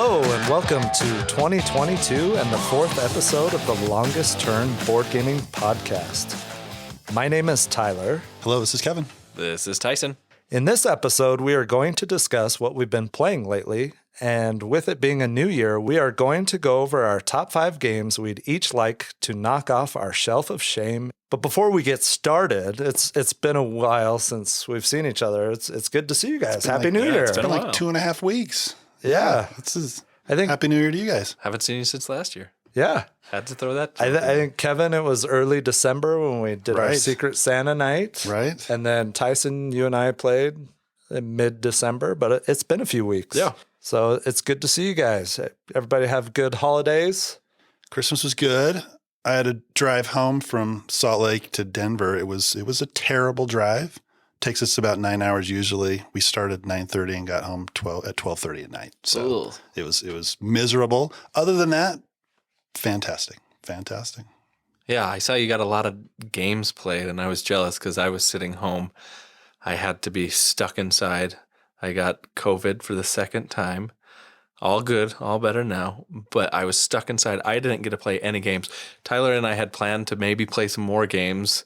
Hello and welcome to 2022 and the fourth episode of the Longest Turn Board Gaming Podcast. My name is Tyler. Hello, this is Kevin. This is Tyson. In this episode, we are going to discuss what we've been playing lately, and with it being a new year, we are going to go over our top 5 games we'd each like to knock off our shelf of shame. But before we get started, it's been a while since we've seen each other. It's good to see you guys. Happy New Year. It's been like 2.5 weeks. Yeah. I think Happy New Year to you guys. Haven't seen you since last year. Yeah. Had to throw that. I think, Kevin, it was early December when we did our Secret Santa night. Right. And then Tyson, you and I played in mid-December, but it's been a few weeks. Yeah. So it's good to see you guys. Everybody have good holidays. Christmas was good. I had to drive home from Salt Lake to Denver. It was a terrible drive. Takes us about 9 hours usually. We started 9:30 and got home at 12:30 at night. So it was miserable. Other than that, fantastic. Yeah, I saw you got a lot of games played, and I was jealous because I was sitting home. I had to be stuck inside. I got COVID for the second time. All good, all better now, but I was stuck inside. I didn't get to play any games. Tyler and I had planned to maybe play some more games,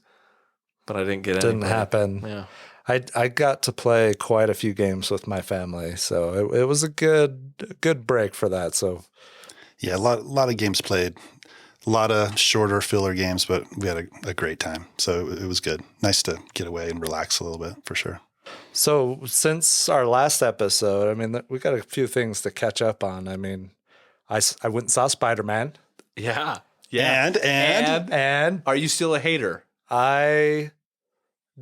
but I didn't get any. Didn't happen. Yeah. I got to play quite a few games with my family, so it was a good break for that. So yeah, a lot of games played, a lot of shorter filler games, but we had a great time. So it was good. Nice to get away and relax a little bit for sure. So since our last episode, I mean, we got a few things to catch up on. I mean, I went and saw Spider-Man. Yeah. And Are you still a hater? I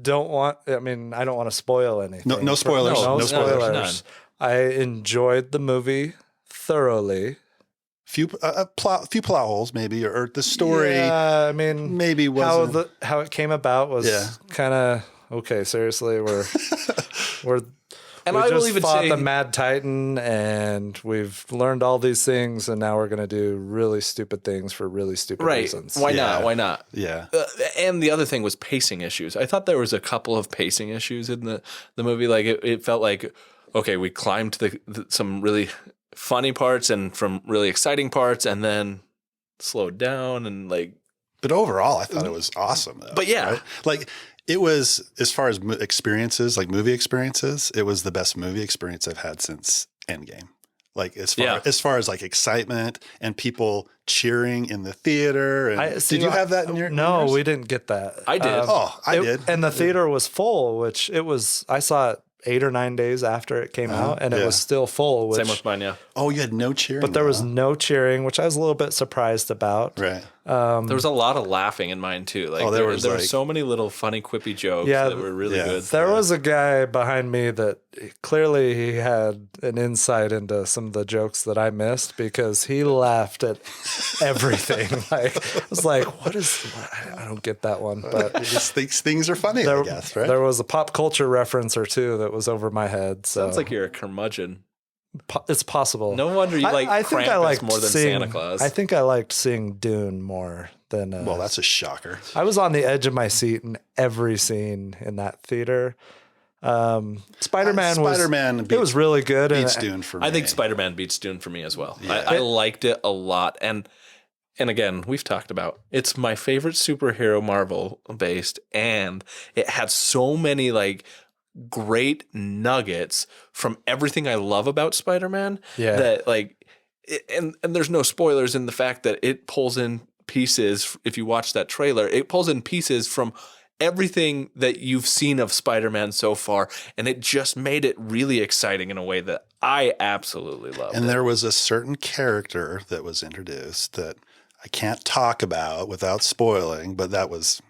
don't want to spoil anything. No spoilers. No spoilers. None. I enjoyed the movie thoroughly. Few plot holes maybe, or the story. Yeah, I mean, maybe wasn't how it came about was kind of okay. Seriously, And we I will just even fought say the Mad Titan, and we've learned all these things, and now we're going to do really stupid things for really stupid reasons. Why not? Yeah. And the other thing was pacing issues. I thought there was a couple of pacing issues in the movie. Like it felt like, okay, we climbed some really funny parts and from really exciting parts, and then slowed down and like. But overall, I thought it was awesome. Though, but yeah, right? Like. It was, as far as experiences, like movie experiences, it was the best movie experience I've had since Endgame. Like as far as like excitement and people cheering in the theater. And did you have that in your? No, yours? we didn't get that. I did. I did. And the theater was full, which it was. I saw it 8 or 9 days after it came out, and it was still full. Same with mine, yeah. Oh, you had no cheering, but there was no cheering, which I was a little bit surprised about. Right. There was a lot of laughing in mine too. Like there were so many little funny quippy jokes that were really good. There was a guy behind me that clearly he had an insight into some of the jokes that I missed because he laughed at everything. Like I was like, what? I don't get that one. But you just think things are funny, I guess, right? There was a pop culture reference or two that was over my head. So. Sounds like you're a curmudgeon. It's possible. No wonder you like Krampus more than Santa Claus. I think I liked seeing Dune more than. Well, that's a shocker. I was on the edge of my seat in every scene in that theater. Spider-Man was really good. Beats Dune for me. I think Spider-Man beats Dune for me as well. Yeah. I liked it a lot, and again, we've talked about it's my favorite superhero Marvel based, and it had so many like great nuggets from everything I love about Spider-Man that like and there's no spoilers in the fact that it pulls in pieces. If you watch that trailer, it pulls in pieces from everything that you've seen of Spider-Man so far, and it just made it really exciting in a way that I absolutely loved. And there was a certain character that was introduced that I can't talk about without spoiling, but that was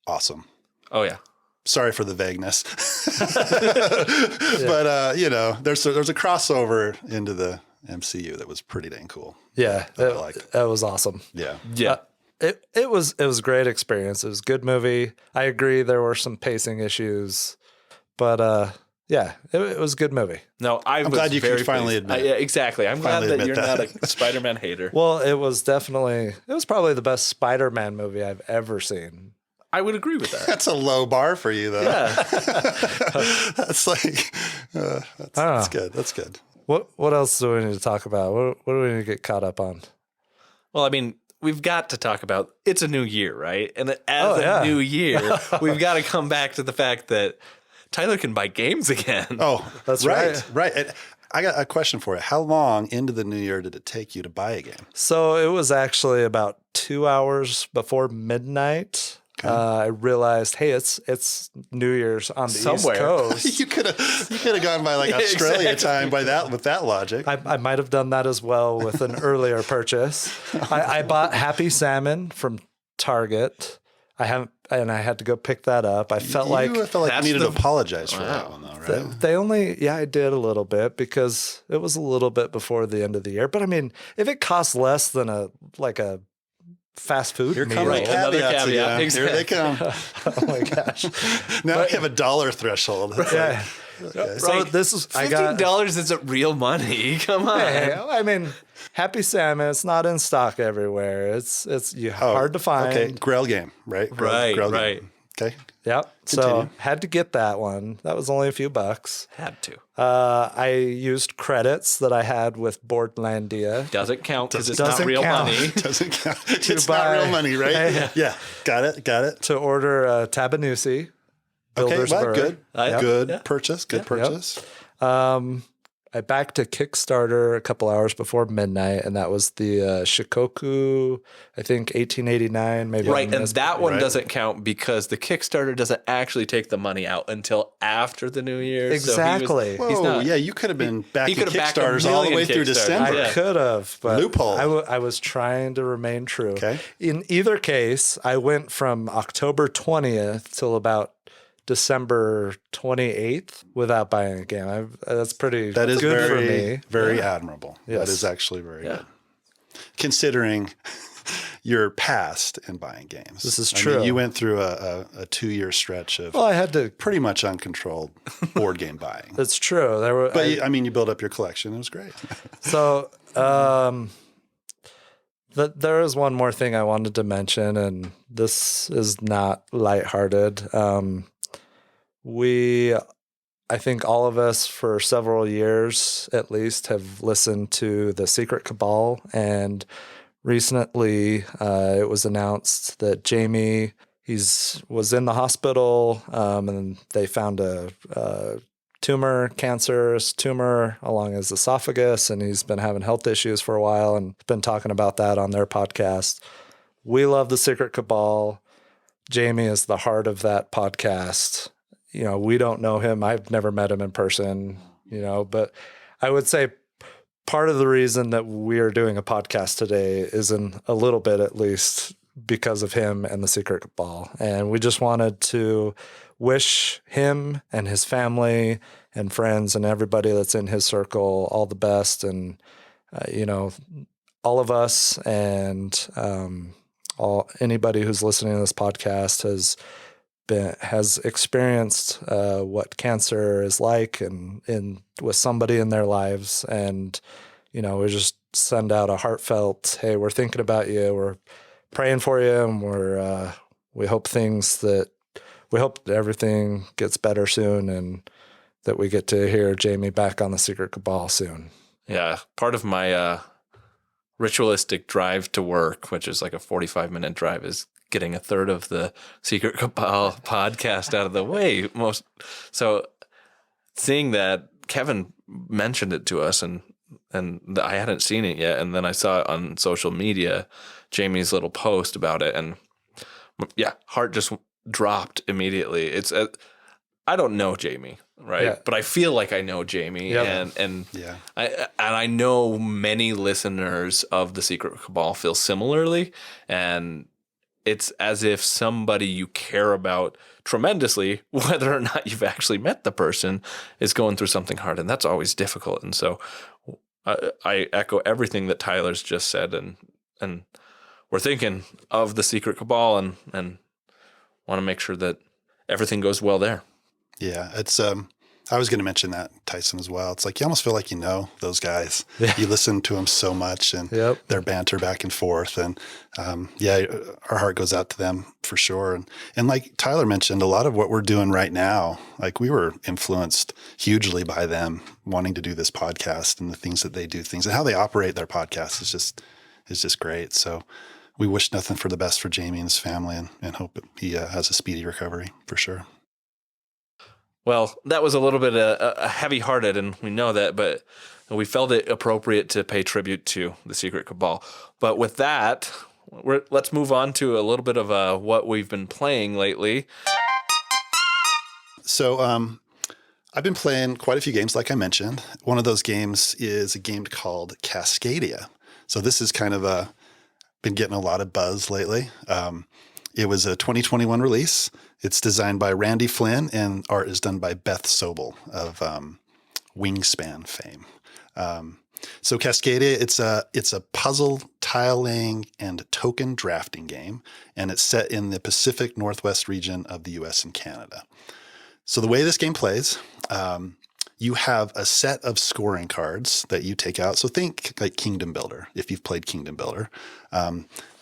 awesome. Oh yeah. Sorry for the vagueness, but there's a crossover into the MCU that was pretty dang cool. Yeah, that was awesome. Yeah. It was a great experience. It was a good movie. I agree there were some pacing issues, but it was a good movie. No, I'm glad you could finally admit. Yeah, exactly. I'm glad that you're not a Spider-Man hater. Well, it was probably the best Spider-Man movie I've ever seen. I would agree with that. That's a low bar for you, though. Yeah. That's like, that's good. That's good. What else do we need to talk about? What do we need to get caught up on? Well, I mean, we've got to talk about it's a new year, right? And as a new year, we've got to come back to the fact that Tyler can buy games again. Oh, That's right. And I got a question for you. How long into the new year did it take you to buy a game? So it was actually about 2 hours before midnight. Okay. I realized, hey, it's New Year's on the Somewhere. East Coast. You could have gone by like Australia time with that logic. I might have done that as well with an earlier purchase. I bought Happy Salmon from Target. I had to go pick that up. I felt like you needed to apologize for that one, though, right? they only, I did a little bit because it was a little bit before the end of the year. But I mean, if it costs less than a fast food Here meal, come the Another caveats caveat. again. Exactly. Here they come. oh my gosh! Now we have a dollar threshold. That's Yeah. okay. So this is $15 isn't real money. Come on. Hey, I mean, Happy Salmon. It's not in stock everywhere. It's hard to find. Okay, Grail game, right? Right. Game. Okay. Yep. So Continue. had to get that one. That was only a few bucks. Had to. I used credits that I had with Boardlandia. Doesn't count because it's not Doesn't real count. money. Doesn't count. It's buy- not real money, right? Yeah. Got it. To order Tabanusi. Okay, well, Bilderberg. good. Yep. Good Yeah. purchase. Good purchase. I backed a Kickstarter a couple hours before midnight, and that was the Shikoku, I think 1889, maybe. Right, and that one Right. doesn't count because the Kickstarter doesn't actually take the money out until after the new year. Exactly. So he's Whoa, not. yeah, you could have been backing could have backed a Kickstarters all the way million through Kickstarters. December. Yeah. I could have, but Loophole. I was trying to remain true. Okay. In either case, I went from October 20th till about December 28th without buying a game. That's pretty That is good very, for me. very admirable. Yes. That is actually very Yeah. good. Considering your past in buying games. This is I mean, true. you went through a 2-year stretch of Well, I had to. pretty much uncontrolled board game buying. That's true. There were, But you built up your collection. It was great. So, there is one more thing I wanted to mention, and this is not lighthearted. I think all of us for several years at least have listened to The Secret Cabal, and recently it was announced that Jamie, was in the hospital, and they found a cancerous tumor along his esophagus, and he's been having health issues for a while and been talking about that on their podcast. We love The Secret Cabal. Jamie is the heart of that podcast. We don't know him. I've never met him in person, but I would say part of the reason that we are doing a podcast today is in a little bit, at least, because of him and The Secret Cabal. And we just wanted to wish him and his family and friends and everybody that's in his circle all the best. And, all of us and anybody who's listening to this podcast has experienced what cancer is like and with somebody in their lives. And, we just send out a heartfelt, hey, we're thinking about you. We're praying for you. And we hope everything gets better soon and that we get to hear Jamie back on The Secret Cabal soon. Yeah, part of my ritualistic drive to work, which is like a 45-minute drive, is getting a third of the Secret Cabal podcast out of the way. So seeing that Kevin mentioned it to us and I hadn't seen it yet, and then I saw it on social media, Jamie's little post about it, and yeah, heart just dropped immediately. I don't know Jamie, right? Yeah. But I feel like I know Jamie, Yep. and Yeah. I know many listeners of The Secret Cabal feel similarly, and it's as if somebody you care about tremendously, whether or not you've actually met the person, is going through something hard, and that's always difficult. And so I echo everything that Tyler's just said, and we're thinking of The Secret Cabal and want to make sure that everything goes well there. Yeah, it's I was going to mention that, Tyson, as well. It's like you almost feel like you know those guys. Yeah. You listen to them so much and their banter back and forth. And our heart goes out to them for sure. And like Tyler mentioned, a lot of what we're doing right now, like we were influenced hugely by them wanting to do this podcast and the things that they do, and how they operate their podcast is just great. So we wish nothing for the best for Jamie and his family and hope he has a speedy recovery for sure. Well, that was a little bit heavy-hearted, and we know that, but we felt it appropriate to pay tribute to the Secret Cabal. But with that, let's move on to a little bit of what we've been playing lately. So I've been playing quite a few games, like I mentioned. One of those games is a game called Cascadia. So this is kind of been getting a lot of buzz lately. It was a 2021 release. It's designed by Randy Flynn, and art is done by Beth Sobel of Wingspan fame. So Cascadia, it's a puzzle, tile laying, and token drafting game, and it's set in the Pacific Northwest region of the U.S. and Canada. So the way this game plays, you have a set of scoring cards that you take out. So think like Kingdom Builder, if you've played Kingdom Builder.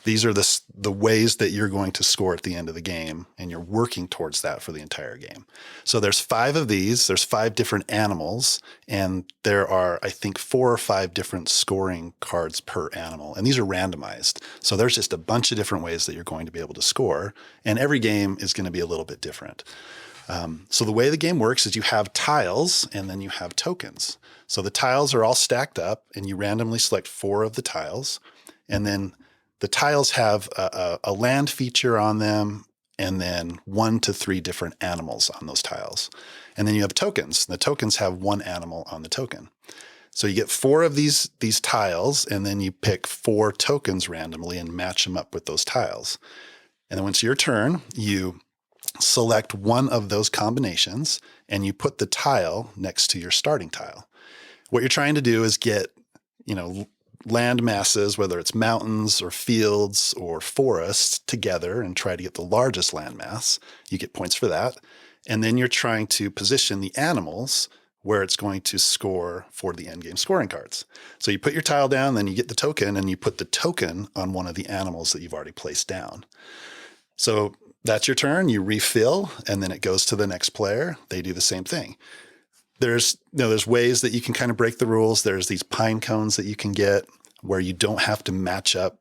These are the ways that you're going to score at the end of the game, and you're working towards that for the entire game. So there's 5 of these. There's 5 different animals, and there are, I think, 4 or 5 different scoring cards per animal, and these are randomized. So there's just a bunch of different ways that you're going to be able to score, and every game is going to be a little bit different. So the way the game works is you have tiles, and then you have tokens. So the tiles are all stacked up, and you randomly select 4 of the tiles, and then the tiles have a land feature on them, and then 1 to 3 different animals on those tiles. And then you have tokens. The tokens have 1 animal on the token. So you get 4 of these tiles, and then you pick 4 tokens randomly and match them up with those tiles. And then once your turn, you select one of those combinations, and you put the tile next to your starting tile. What you're trying to do is get, land masses, whether it's mountains or fields or forests, together and try to get the largest land mass. You get points for that. And then you're trying to position the animals where it's going to score for the endgame scoring cards. So you put your tile down, then you get the token, and you put the token on one of the animals that you've already placed down. So that's your turn. You refill, and then it goes to the next player. They do the same thing. There's ways that you can kind of break the rules. There's these pine cones that you can get where you don't have to match up,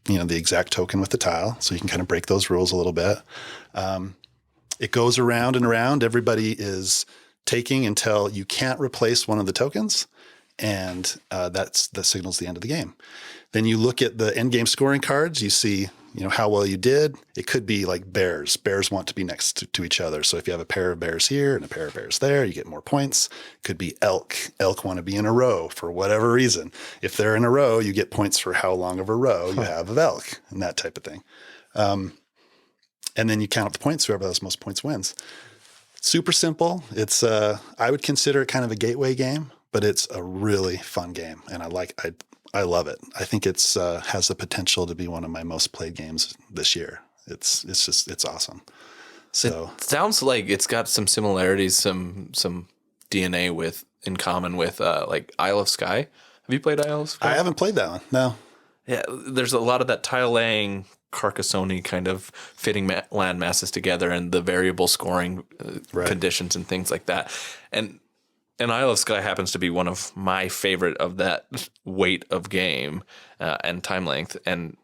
the exact token with the tile. So you can kind of break those rules a little bit. It goes around and around. Everybody is taking until you can't replace one of the tokens. And that signals the end of the game. Then you look at the end game scoring cards. You see, how well you did. It could be like bears. Bears want to be next to each other. So if you have a pair of bears here and a pair of bears there, you get more points. It could be elk. Elk want to be in a row for whatever reason. If they're in a row, you get points for how long of a row you have of elk and that type of thing. And then you count up the points. Whoever has most points wins. Super simple. It's I would consider it kind of a gateway game, but it's a really fun game, and I love it. I think it's has the potential to be one of my most played games this year. It's awesome. So it sounds like it's got some similarities, some DNA in common with like Isle of Skye. Have you played Isle of Skye? I haven't played that one. No. Yeah, there's a lot of that tile laying, Carcassonne kind of fitting land masses together, and the variable scoring conditions and things like that. And Isle of Skye happens to be one of my favorite of that weight of game and time length. And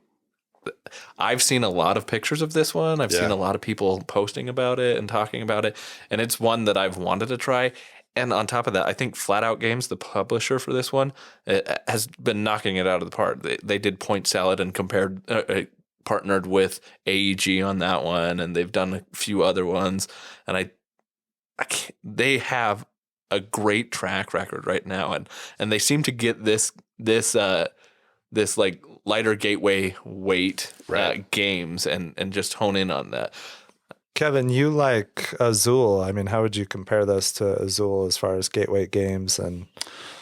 I've seen a lot of pictures of this one. I've seen a lot of people posting about it and talking about it. And it's one that I've wanted to try. And on top of that, I think Flat Out Games, the publisher for this one, has been knocking it out of the park. They did Point Salad and partnered with AEG on that one. And they've done a few other ones. And they have a great track record right now, and they seem to get this like lighter gateway weight games and just hone in on that. Kevin, you like Azul. I mean, how would you compare this to Azul as far as gateway games? And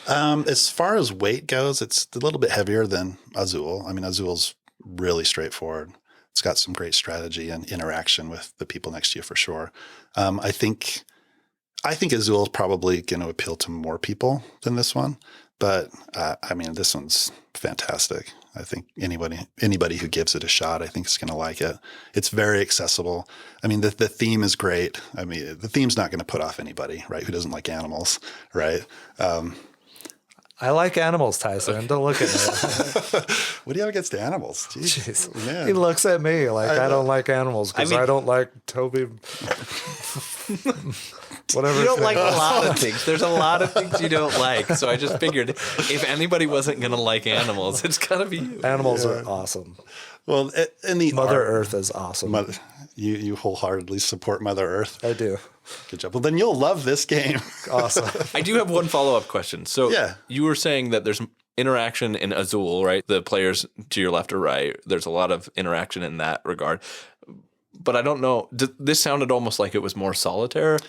as far as weight goes, it's a little bit heavier than Azul. I mean, Azul's really straightforward. It's got some great strategy and interaction with the people next to you for sure. I think I think Azul is probably going to appeal to more people than this one. But I mean, this one's fantastic. I think anybody who gives it a shot, I think is going to like it. It's very accessible. I mean, the theme is great. I mean, the theme's not going to put off anybody, right? Who doesn't like animals, right? I like animals, Tyson. Don't look at me. What do you have against animals? Jeez. Man. He looks at me like I don't like animals because I don't like Toby. Whatever. You don't like a lot of things. There's a lot of things you don't like. So I just figured if anybody wasn't going to like animals, it's got to be you. Animals are awesome. Well, in the Mother Earth is awesome. You wholeheartedly support Mother Earth. I do. Good job. Well, then you'll love this game. Awesome. I do have one follow-up question. So you were saying that there's interaction in Azul, right? The players to your left or right. There's a lot of interaction in that regard. But I don't know. This sounded almost like it was more solitaire.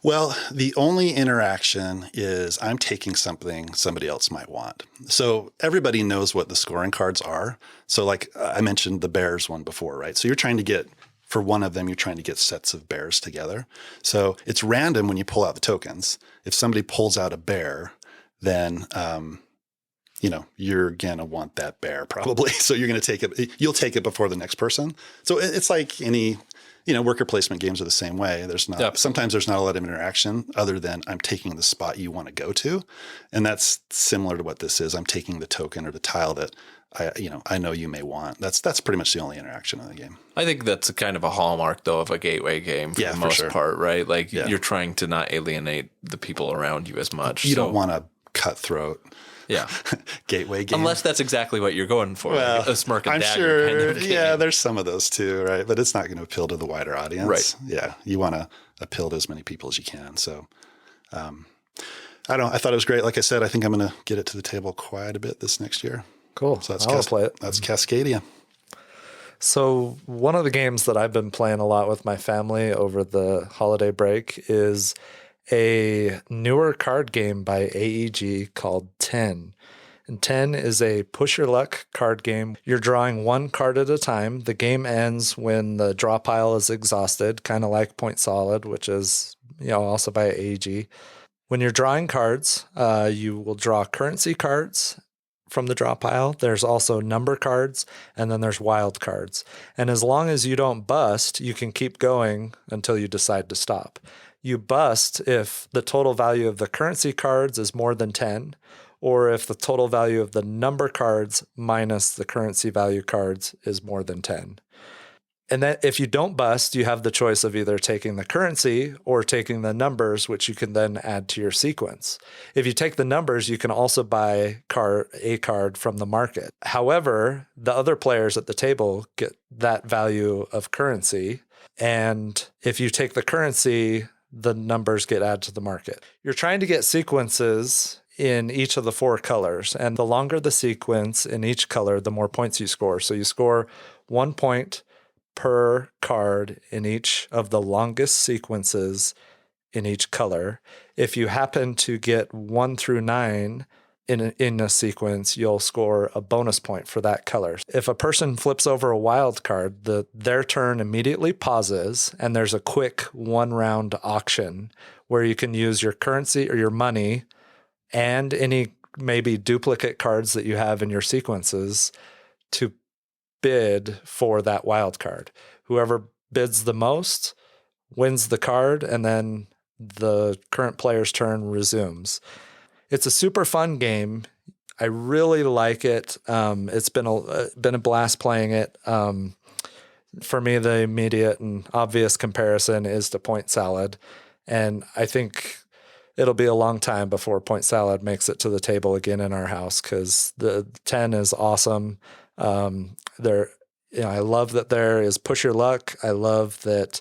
Well, the only interaction is I'm taking something somebody else might want. So everybody knows what the scoring cards are. So like I mentioned the bears one before, right? So you're trying to get, for one of them, you're trying to get sets of bears together. So it's random when you pull out the tokens. If somebody pulls out a bear, then you're going to want that bear probably. So you're going to take it. You'll take it before the next person. So it's like any, worker placement games are the same way. Sometimes there's not a lot of interaction other than I'm taking the spot you want to go to. And that's similar to what this is. I'm taking the token or the tile that I know you may want. That's pretty much the only interaction in the game. I think that's kind of a hallmark though of a gateway game for the most part, right? Like you're trying to not alienate the people around you as much. You don't want a cutthroat. Yeah. Gateway game. Unless that's exactly what you're going for. Well, like a smirk and I'm dagger sure, kind of game. Yeah, there's some of those too, right? But it's not going to appeal to the wider audience. Right. Yeah. You want to appeal to as many people as you can. So I thought it was great. Like I said, I think I'm going to get it to the table quite a bit this next year. Cool. So I'll play it. That's Cascadia. So one of the games that I've been playing a lot with my family over the holiday break is a newer card game by AEG called 10. And 10 is a push your luck card game. You're drawing one card at a time. The game ends when the draw pile is exhausted, kind of like Point Solid, which is also by AEG. When you're drawing cards, you will draw currency cards from the draw pile. There's also number cards, and then there's wild cards. And as long as you don't bust, you can keep going until you decide to stop. You bust if the total value of the currency cards is more than 10, or if the total value of the number cards minus the currency value cards is more than 10. And then if you don't bust, you have the choice of either taking the currency or taking the numbers, which you can then add to your sequence. If you take the numbers, you can also buy a card from the market. However, the other players at the table get that value of currency. And if you take the currency, the numbers get added to the market. You're trying to get sequences in each of the 4 colors. And the longer the sequence in each color, the more points you score. So you score 1 point per card in each of the longest sequences in each color. If you happen to get 1 through 9 in a sequence, you'll score a bonus point for that color. If a person flips over a wild card, their turn immediately pauses, and there's a quick 1-round auction where you can use your currency or your money and any maybe duplicate cards that you have in your sequences to bid for that wild card. Whoever bids the most wins the card, and then the current player's turn resumes. It's a super fun game. I really like it. It's been a blast playing it. For me, the immediate and obvious comparison is to Point Salad, and I think it'll be a long time before Point Salad makes it to the table again in our house because the 10 is awesome. I love that there is push your luck. I love that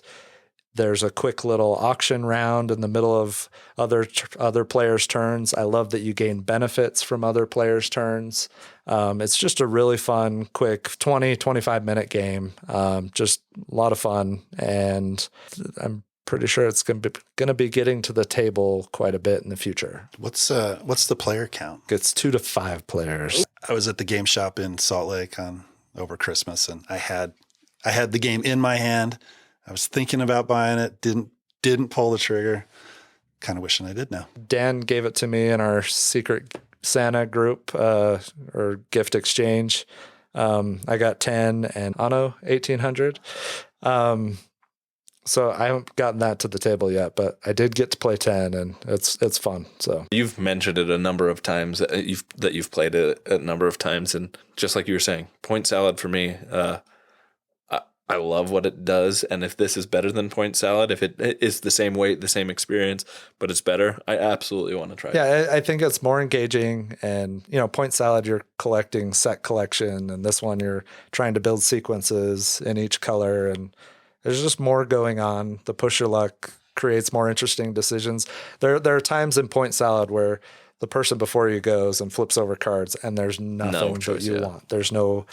there's a quick little auction round in the middle of other players' turns. I love that you gain benefits from other players' turns. It's just a really fun, quick 20, 25-minute game. Just a lot of fun. And I'm pretty sure it's going to be getting to the table quite a bit in the future. What's the player count? It's 2 to 5 players. I was at the game shop in Salt Lake over Christmas, and I had the game in my hand. I was thinking about buying it, didn't Didn't pull the trigger. Kind of wishing I did now. Dan gave it to me in our Secret Santa group or gift exchange. I got 10 and Anno 1800. So I haven't gotten that to the table yet, but I did get to play 10 and it's fun. So you've mentioned it a number of times that you've played it a number of times. And just like you were saying, Point Salad for me, I love what it does. And if this is better than Point Salad, if it is the same weight, the same experience, but it's better, I absolutely want to try it. Yeah, I think it's more engaging. And, Point Salad, you're collecting set collection. And this one, you're trying to build sequences in each color. And there's just more going on. The push your luck creates more interesting decisions. There are times in Point Salad where the person before you goes and flips over cards and there's nothing that you want. There's no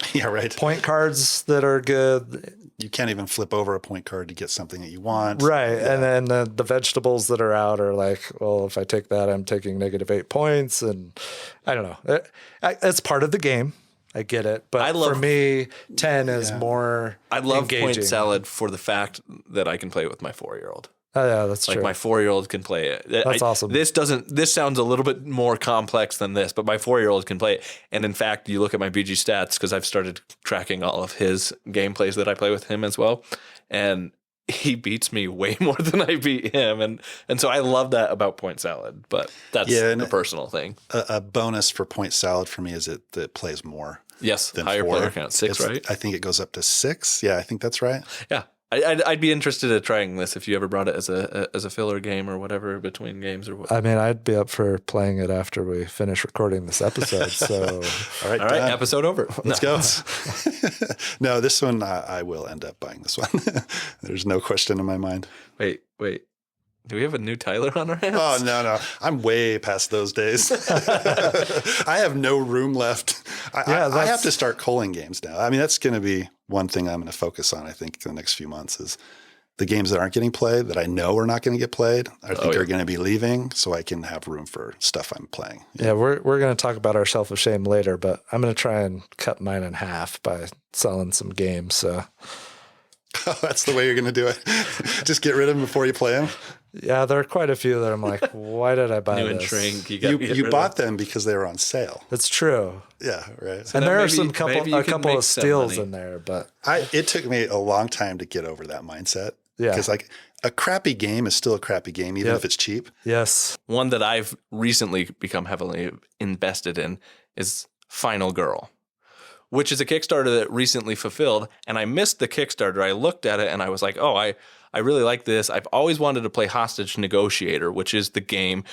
point cards that are good. You can't even flip over a point card to get something that you want. Right. Yeah. And then the vegetables that are out are like, well, if I take that, I'm taking -8 points. And I don't know. It's part of the game. I get it. But for me, 10 is more I love engaging. Point Salad for the fact that I can play it with my 4-year-old. Oh, yeah, that's true. Like my 4-year-old can play it. That's awesome. This sounds a little bit more complex than this, but my 4-year-old can play it. And in fact, you look at my BG stats because I've started tracking all of his gameplays that I play with him as well. And he beats me way more than I beat him. And so I love that about Point Salad, but that's a personal thing. A bonus for Point Salad for me is that it plays more. Yes, than higher 4. player count, 6, right? I think it goes up to 6. Yeah, I think that's right. Yeah. I'd be interested in trying this if you ever brought it as a filler game or whatever between games or what. I mean, I'd be up for playing it after we finish recording this episode. So, all right, episode over. Let's go. No, this one I will end up buying this one. There's no question in my mind. Wait. Do we have a new Tyler on our hands? Oh, no. I'm way past those days. I have no room left. I have to start culling games now. I mean, that's going to be one thing I'm going to focus on, I think, in the next few months is the games that aren't getting played that I know are not going to get played, I think are going to be leaving so I can have room for stuff I'm playing. Yeah, we're going to talk about our shelf of shame later, but I'm going to try and cut mine in half by selling some games. So. Oh, that's the way you're going to do it. Just get rid of them before you play them. Yeah, there are quite a few that I'm like, why did I buy New this? Intrigue. You bought them because they were on sale. It's true. Yeah, right. So and there are a couple of steals in there, but it took me a long time to get over that mindset. Yeah, because like a crappy game is still a crappy game, even if it's cheap. Yes. One that I've recently become heavily invested in is Final Girl, which is a Kickstarter that recently fulfilled. And I missed the Kickstarter. I looked at it and I was like, oh, I really like this. I've always wanted to play Hostage Negotiator, which is the game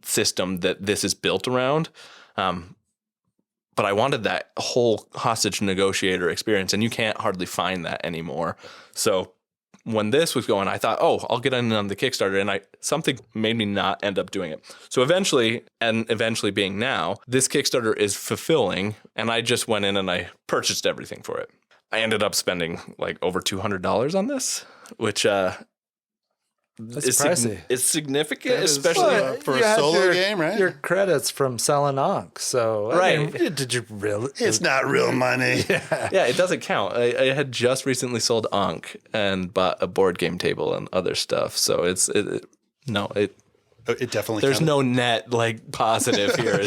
system that this is built around. But I wanted that whole Hostage Negotiator experience, and you can't hardly find that anymore. So when this was going, I thought, oh, I'll get in on the Kickstarter, and something made me not end up doing it. So eventually being now, this Kickstarter is fulfilling, and I just went in and I purchased everything for it. I ended up spending like over $200 on this, which that's pricey. It's significant, especially for a solo game, right? Your credits from selling Ankh. So, right. I mean, did you really? It's not real money. Yeah, it doesn't count. I had just recently sold Ankh and bought a board game table and other stuff. So it definitely there's no net like positive here.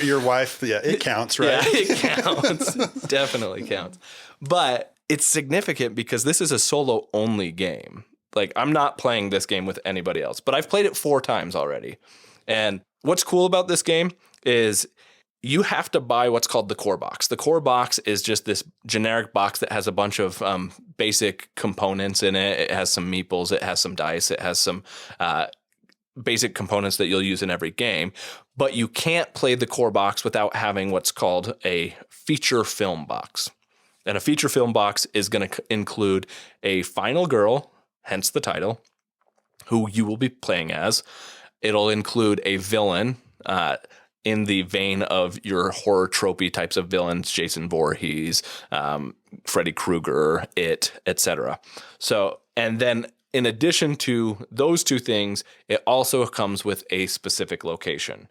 Your wife, it counts, right? Yeah, it counts. Definitely counts. But it's significant because this is a solo only game. Like, I'm not playing this game with anybody else, but I've played it 4 times already. And what's cool about this game is you have to buy what's called the core box. The core box is just this generic box that has a bunch of basic components in it. It has some meeples, it has some dice, it has some basic components that you'll use in every game. But you can't play the core box without having what's called a feature film box. And a feature film box is going to include a final girl, hence the title, who you will be playing as. It'll include a villain in the vein of your horror tropey types of villains, Jason Voorhees, Freddy Krueger, etc. So, and then in addition to those 2 things, it also comes with a specific location.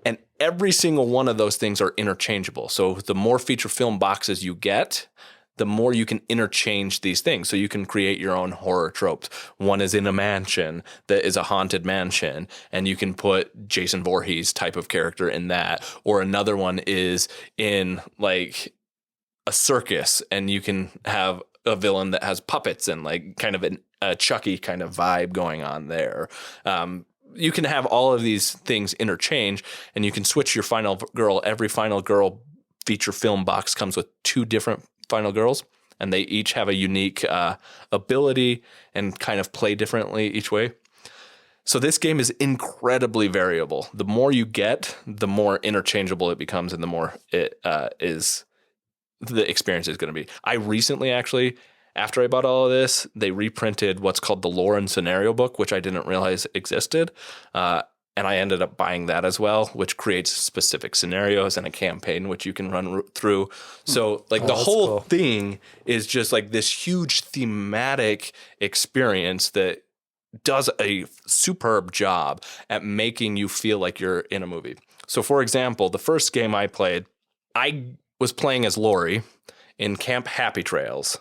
And every single one of those things are interchangeable. So the more feature film boxes you get, the more you can interchange these things. So you can create your own horror tropes. One is in a mansion that is a haunted mansion, and you can put Jason Voorhees type of character in that. Or another one is in like a circus, and you can have a villain that has puppets and like kind of a Chucky kind of vibe going on there. You can have all of these things interchange, and you can switch your final girl. Every final girl feature film box comes with 2 different final girls, and they each have a unique ability and kind of play differently each way. So this game is incredibly variable. The more you get, the more interchangeable it becomes, and the more it the experience is going to be. I recently actually, after I bought all of this, they reprinted what's called the Lore and Scenario book, which I didn't realize existed. And I ended up buying that as well, which creates specific scenarios and a campaign which you can run through. So like the whole thing is just like this huge thematic experience that does a superb job at making you feel like you're in a movie. So for example, the first game I played, I was playing as Lori in Camp Happy Trails.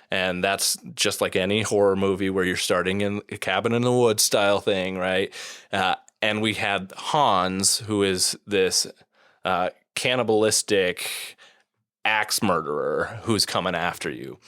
And that's just like any horror movie where you're starting in a cabin in the woods style thing, right? And we had Hans, who is this cannibalistic axe murderer who's coming after you.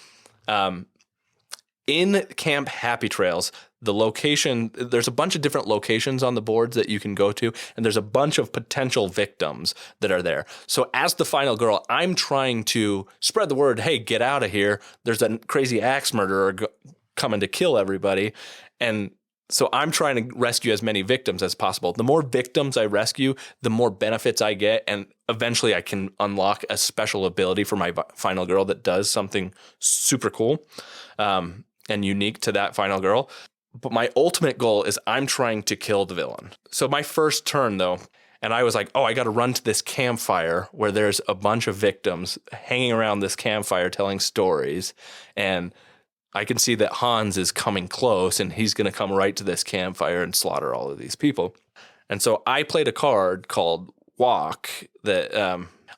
In Camp Happy Trails, the location, there's a bunch of different locations on the boards that you can go to, and there's a bunch of potential victims that are there. So as the final girl, I'm trying to spread the word, hey, get out of here. There's a crazy axe murderer coming to kill everybody. And so I'm trying to rescue as many victims as possible. The more victims I rescue, the more benefits I get, and eventually I can unlock a special ability for my final girl that does something super cool and unique to that final girl. But my ultimate goal is I'm trying to kill the villain. So my first turn, though, and I was like, oh, I got to run to this campfire where there's a bunch of victims hanging around this campfire telling stories. And I can see that Hans is coming close, and he's going to come right to this campfire and slaughter all of these people. And so I played a card called Walk that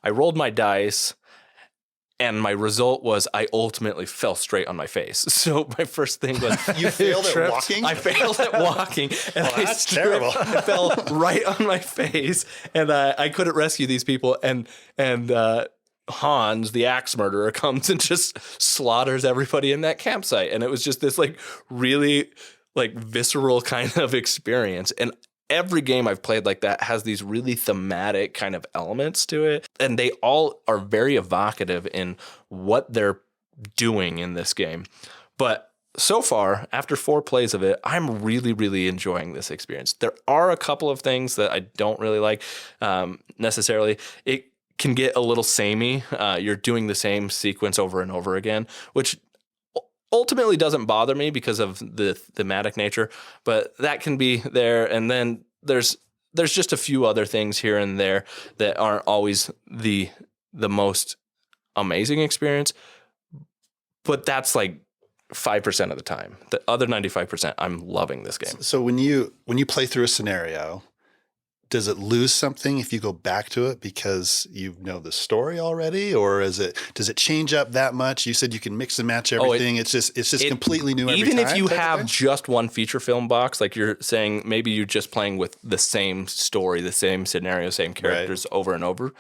I rolled my dice, and my result was I ultimately fell straight on my face. So my first thing was You failed at walking? I failed at walking, and that's terrible. I fell right on my face, and I couldn't rescue these people. And Hans, the axe murderer, comes and just slaughters everybody in that campsite. And it was just this like really like visceral kind of experience. And every game I've played like that has these really thematic kind of elements to it. And they all are very evocative in what they're doing in this game. But so far, after 4 plays of it, I'm really, really enjoying this experience. There are a couple of things that I don't really like necessarily. It can get a little samey. You're doing the same sequence over and over again, which ultimately doesn't bother me because of the thematic nature, but that can be there. And then there's just a few other things here and there that aren't always the most amazing experience, but that's like 5% of the time. The other 95%, I'm loving this game. So when you play through a scenario, does it lose something if you go back to it because you know the story already, or does it change up that much? You said you can mix and match everything. It's just completely new every time. Even if you have just one feature film box, like you're saying, maybe you're just playing with the same story, the same scenario, same characters over and over.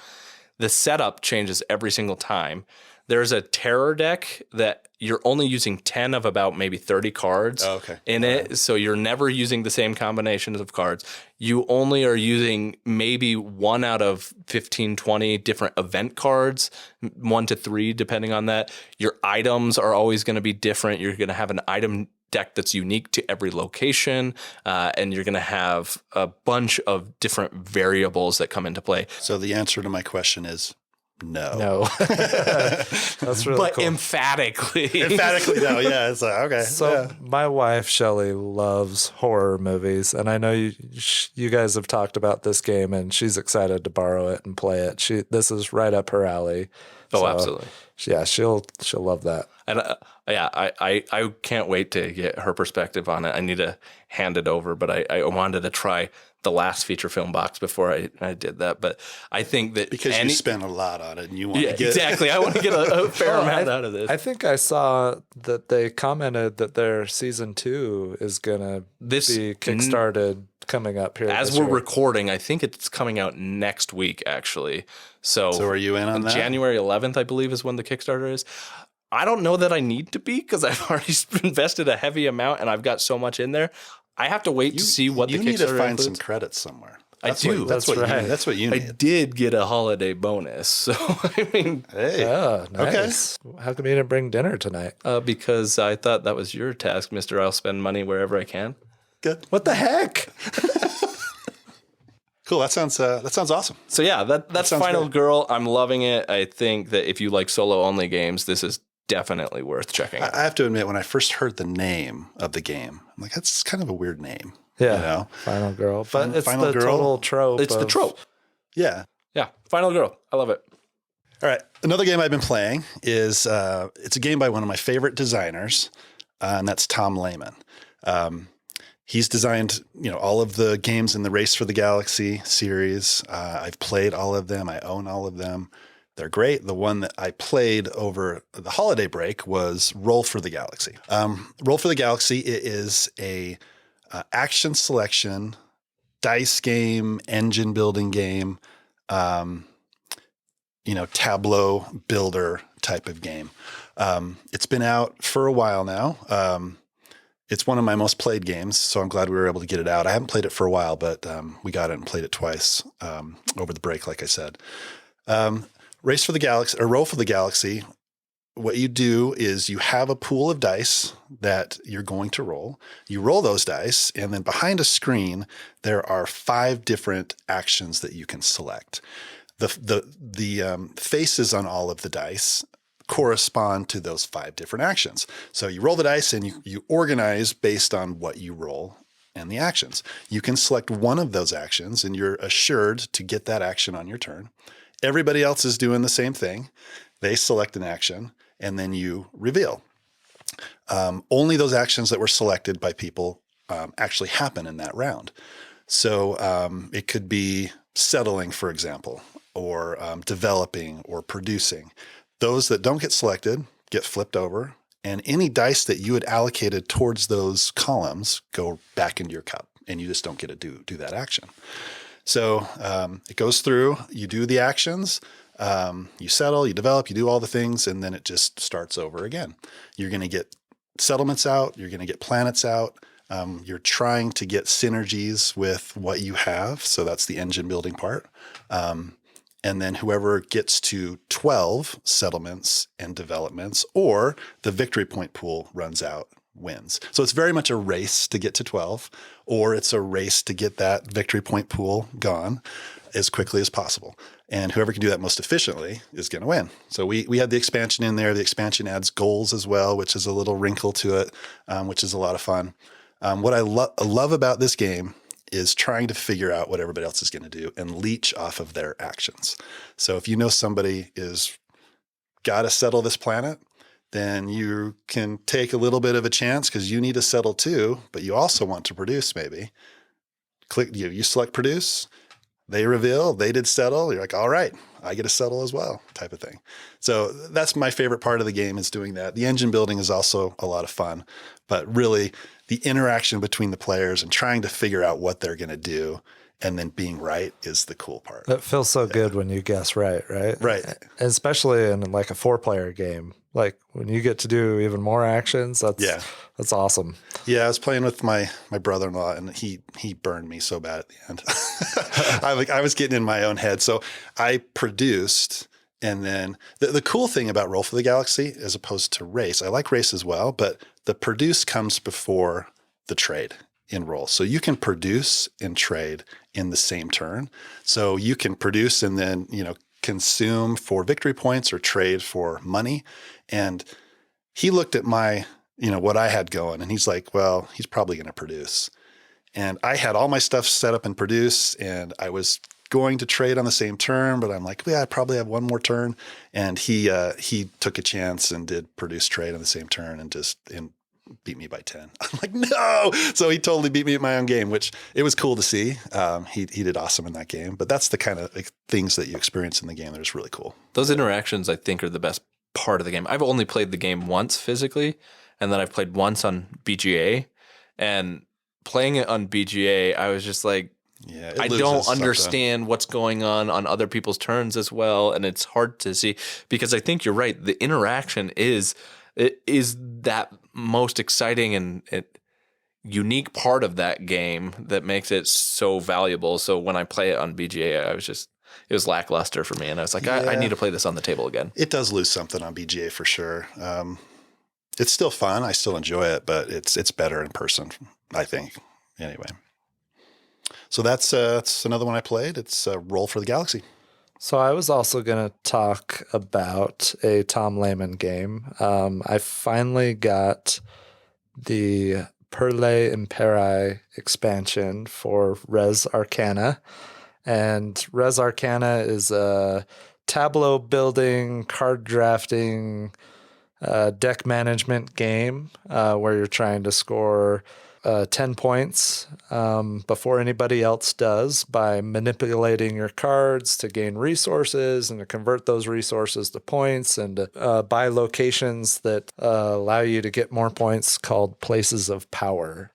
The setup changes every single time. There's a terror deck that you're only using 10 of about maybe 30 cards in it. So you're never using the same combinations of cards. You only are using maybe 1 out of 15, 20 different event cards, 1 to 3, depending on that. Your items are always going to be different. You're going to have an item deck that's unique to every location, and you're going to have a bunch of different variables that come into play. So the answer to my question is no. That's really but cool. emphatically no. Yeah, it's like, okay. So my wife Shelly loves horror movies, and I know you guys have talked about this game, and she's excited to borrow it and play it. This is right up her alley. Oh, absolutely. Yeah, she'll love that. And I can't wait to get her perspective on it. I need to hand it over, but I wanted to try the last feature film box before I did that. But I think that because you spent a lot on it and you want to get exactly. I want to get a fair amount out of this. I think I saw that they commented that their season 2 is gonna be kickstarted coming up here as we're recording. I think it's coming out next week, actually. So are you in on that? January 11th, I believe, is when the Kickstarter is. I don't know that I need to be because I've already invested a heavy amount and I've got so much in there. I have to wait to see what the Kickstarter includes. You need to find includes. some credits somewhere. That's I do. That's what right. That's what you need. I did get a holiday bonus. So, I mean. Hey. Oh, nice. Okay. How come you didn't bring dinner tonight? Because I thought that was your task, Mr. I'll spend money wherever I can. Good. What the heck? Cool. That sounds awesome. So, yeah, that's Final great. Girl. I'm loving it. I think that if you like solo-only games, this is definitely worth checking out. I have to admit, when I first heard the name of the game, I'm like, that's kind of a weird name. Yeah, you know? Final Girl. But it's Final the Girl? total trope. It's the trope. Yeah. Yeah, Final Girl. I love it. All right. Another game I've been playing is it's a game by one of my favorite designers, and that's Tom Lehman. He's designed, all of the games in the Race for the Galaxy series. I've played all of them. I own all of them. They're great. The one that I played over the holiday break was Roll for the Galaxy. Roll for the Galaxy is a action selection, dice game, engine building game, tableau builder type of game. It's been out for a while now. It's one of my most played games, so I'm glad we were able to get it out. I haven't played it for a while, but we got it and played it twice over the break, like I said. Race for the Galaxy or Roll for the Galaxy, what you do is you have a pool of dice that you're going to roll. You roll those dice, and then behind a screen, there are 5 different actions that you can select. The faces on all of the dice correspond to those 5 different actions. So you roll the dice and you organize based on what you roll and the actions. You can select one of those actions, and you're assured to get that action on your turn. Everybody else is doing the same thing. They select an action, and then you reveal. Only those actions that were selected by people actually happen in that round. So it could be settling, for example, or developing or producing. Those that don't get selected get flipped over, and any dice that you had allocated towards those columns go back into your cup, and you just don't get to do that action. So it goes through, you do the actions, you settle, you develop, you do all the things, and then it just starts over again. You're going to get settlements out, you're going to get planets out, you're trying to get synergies with what you have, so that's the engine building part. And then whoever gets to 12 settlements and developments, or the victory point pool runs out, wins. So it's very much a race to get to 12, or it's a race to get that victory point pool gone as quickly as possible. And whoever can do that most efficiently is going to win. So we had the expansion in there. The expansion adds goals as well, which is a little wrinkle to it, which is a lot of fun. What I love about this game is trying to figure out what everybody else is going to do and leech off of their actions. So if you know somebody is got to settle this planet, then you can take a little bit of a chance because you need to settle too, but you also want to produce maybe. You select produce, they reveal, they did settle. You're like, all right, I get to settle as well, type of thing. So that's my favorite part of the game, is doing that. The engine building is also a lot of fun, but really the interaction between the players and trying to figure out what they're going to do and then being right is the cool part. It feels so good when you guess right? Right. Especially in like a 4-player game. Like when you get to do even more actions, that's awesome. Yeah, I was playing with my brother-in-law, and he burned me so bad at the end. I was getting in my own head. So I produced, and then the cool thing about Roll for the Galaxy as opposed to Race, I like Race as well, but the produce comes before the trade in Roll. So you can produce and trade in the same turn. So you can produce and then, consume for victory points or trade for money. And he looked at my, what I had going, and he's like, well, he's probably going to produce. And I had all my stuff set up and produce, and I was going to trade on the same turn, but I'm like, yeah, I probably have one more turn. And he took a chance and did produce trade on the same turn and beat me by 10. I'm like, no. So he totally beat me at my own game, which it was cool to see. He did awesome in that game, but that's the kind of things that you experience in the game that is really cool. Those interactions, I think, are the best part of the game. I've only played the game once physically, and then I've played once on BGA. And playing it on BGA, I was just like, I don't understand what's going on other people's turns as well. And it's hard to see because I think you're right. The interaction is that most exciting and unique part of that game that makes it so valuable. So when I play it on BGA, it was lackluster for me. And I was like, I need to play this on the table again. It does lose something on BGA for sure. It's still fun. I still enjoy it, but it's better in person, I think. Anyway. So that's another one I played. It's Roll for the Galaxy. So I was also going to talk about a Tom Lehman game. I finally got the Perlae Imperii expansion for Res Arcana. And Res Arcana is a tableau building, card drafting, deck management game where you're trying to score 10 points before anybody else does by manipulating your cards to gain resources and to convert those resources to points and to buy locations that allow you to get more points called places of power.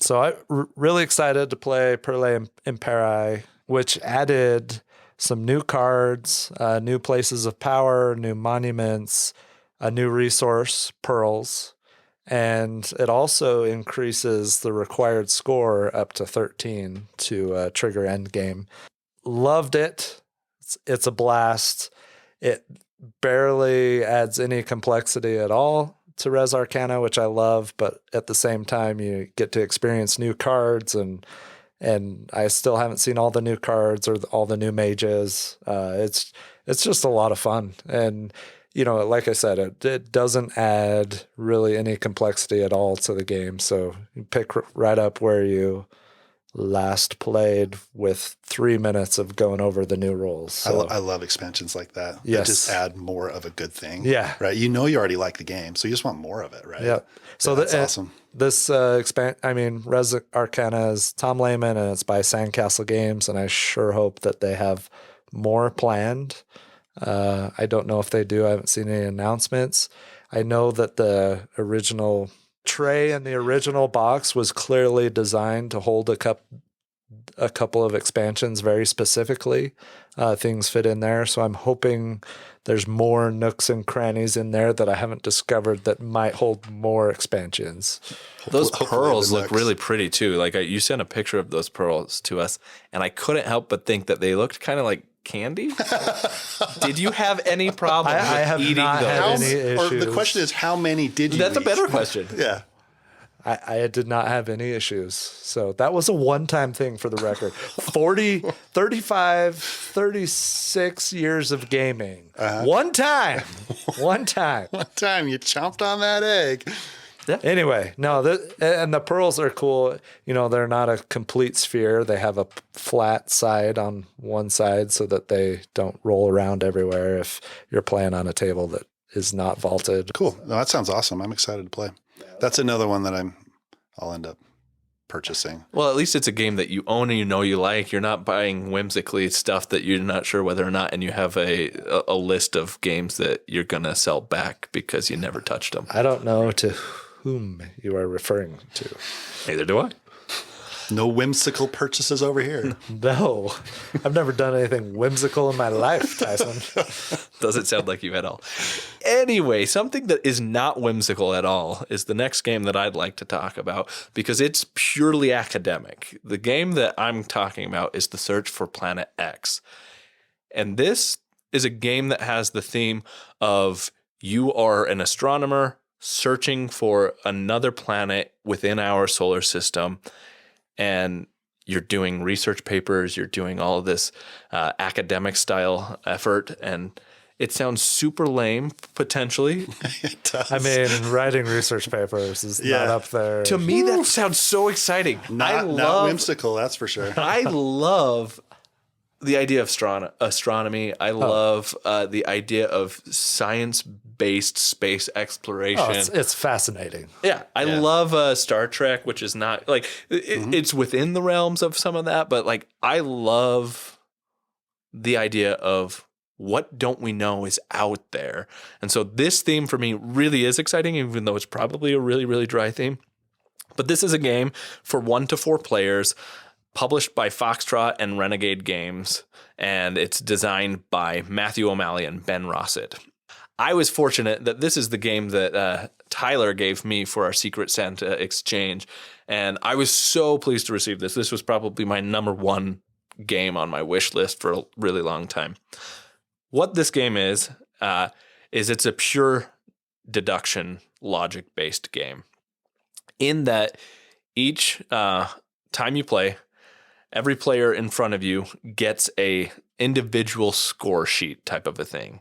So I'm really excited to play Perlae Imperii, which added some new cards, new places of power, new monuments, a new resource, pearls, and it also increases the required score up to 13 to trigger endgame. Loved it. It's a blast. It barely adds any complexity at all to Res Arcana, which I love, but at the same time, you get to experience new cards, and I still haven't seen all the new cards or all the new mages. It's just a lot of fun. And like I said, it doesn't add really any complexity at all to the game. So you pick right up where you last played with 3 minutes of going over the new rules. So, I love expansions like that. Yes. That just add more of a good thing. Yeah. Right. You already like the game, so you just want more of it, right? Yeah. So that's awesome. This Res Arcana is Tom Lehman, and it's by Sandcastle Games, and I sure hope that they have more planned. I don't know if they do. I haven't seen any announcements. I know that the original tray in the original box was clearly designed to hold a couple of expansions very specifically. Things fit in there. So I'm hoping there's more nooks and crannies in there that I haven't discovered that might hold more expansions. Those pearls look really pretty too. Like you sent a picture of those pearls to us, and I couldn't help but think that they looked kind of like candy. Did you have any problem with I have eating not those? had any issues. Or the question is, how many did you That's a eat? better question. Yeah. I did not have any issues. So that was a one-time thing for the record. 35, 36 years of gaming. One time. One time you chomped on that egg. Yeah. Anyway, no, and the pearls are cool. They're not a complete sphere. They have a flat side on one side so that they don't roll around everywhere if you're playing on a table that is not vaulted. Cool. No, that sounds awesome. I'm excited to play. That's another one that I'll end up purchasing. Well, at least it's a game that you own and you like. You're not buying whimsically stuff that you're not sure whether or not, and you have a list of games that you're going to sell back because you never touched them. I don't know to whom you are referring to. Neither do I. No whimsical purchases over here. No, I've never done anything whimsical in my life, Tyson. Doesn't sound like you at all. Anyway, something that is not whimsical at all is the next game that I'd like to talk about because it's purely academic. The game that I'm talking about is The Search for Planet X. And this is a game that has the theme of you are an astronomer searching for another planet within our solar system, and you're doing research papers, you're doing all of this academic style effort, and it sounds super lame, potentially. It does. I mean, writing research papers is not up there. To me, that sounds so exciting. Not whimsical, that's for sure. I love the idea of astronomy. I love the idea of science-based space exploration. Oh, it's fascinating. Yeah, I love Star Trek, which is not like it's within the realms of some of that, but like I love the idea of what don't we know is out there. And so this theme for me really is exciting, even though it's probably a really, really dry theme. But this is a game for 1 to 4 players, published by Foxtrot and Renegade Games, and it's designed by Matthew O'Malley and Ben Rossett. I was fortunate that this is the game that Tyler gave me for our Secret Santa exchange, and I was so pleased to receive this. This was probably my number 1 game on my wish list for a really long time. What this game is it's a pure deduction logic-based game, in that each time you play, every player in front of you gets a individual score sheet type of a thing.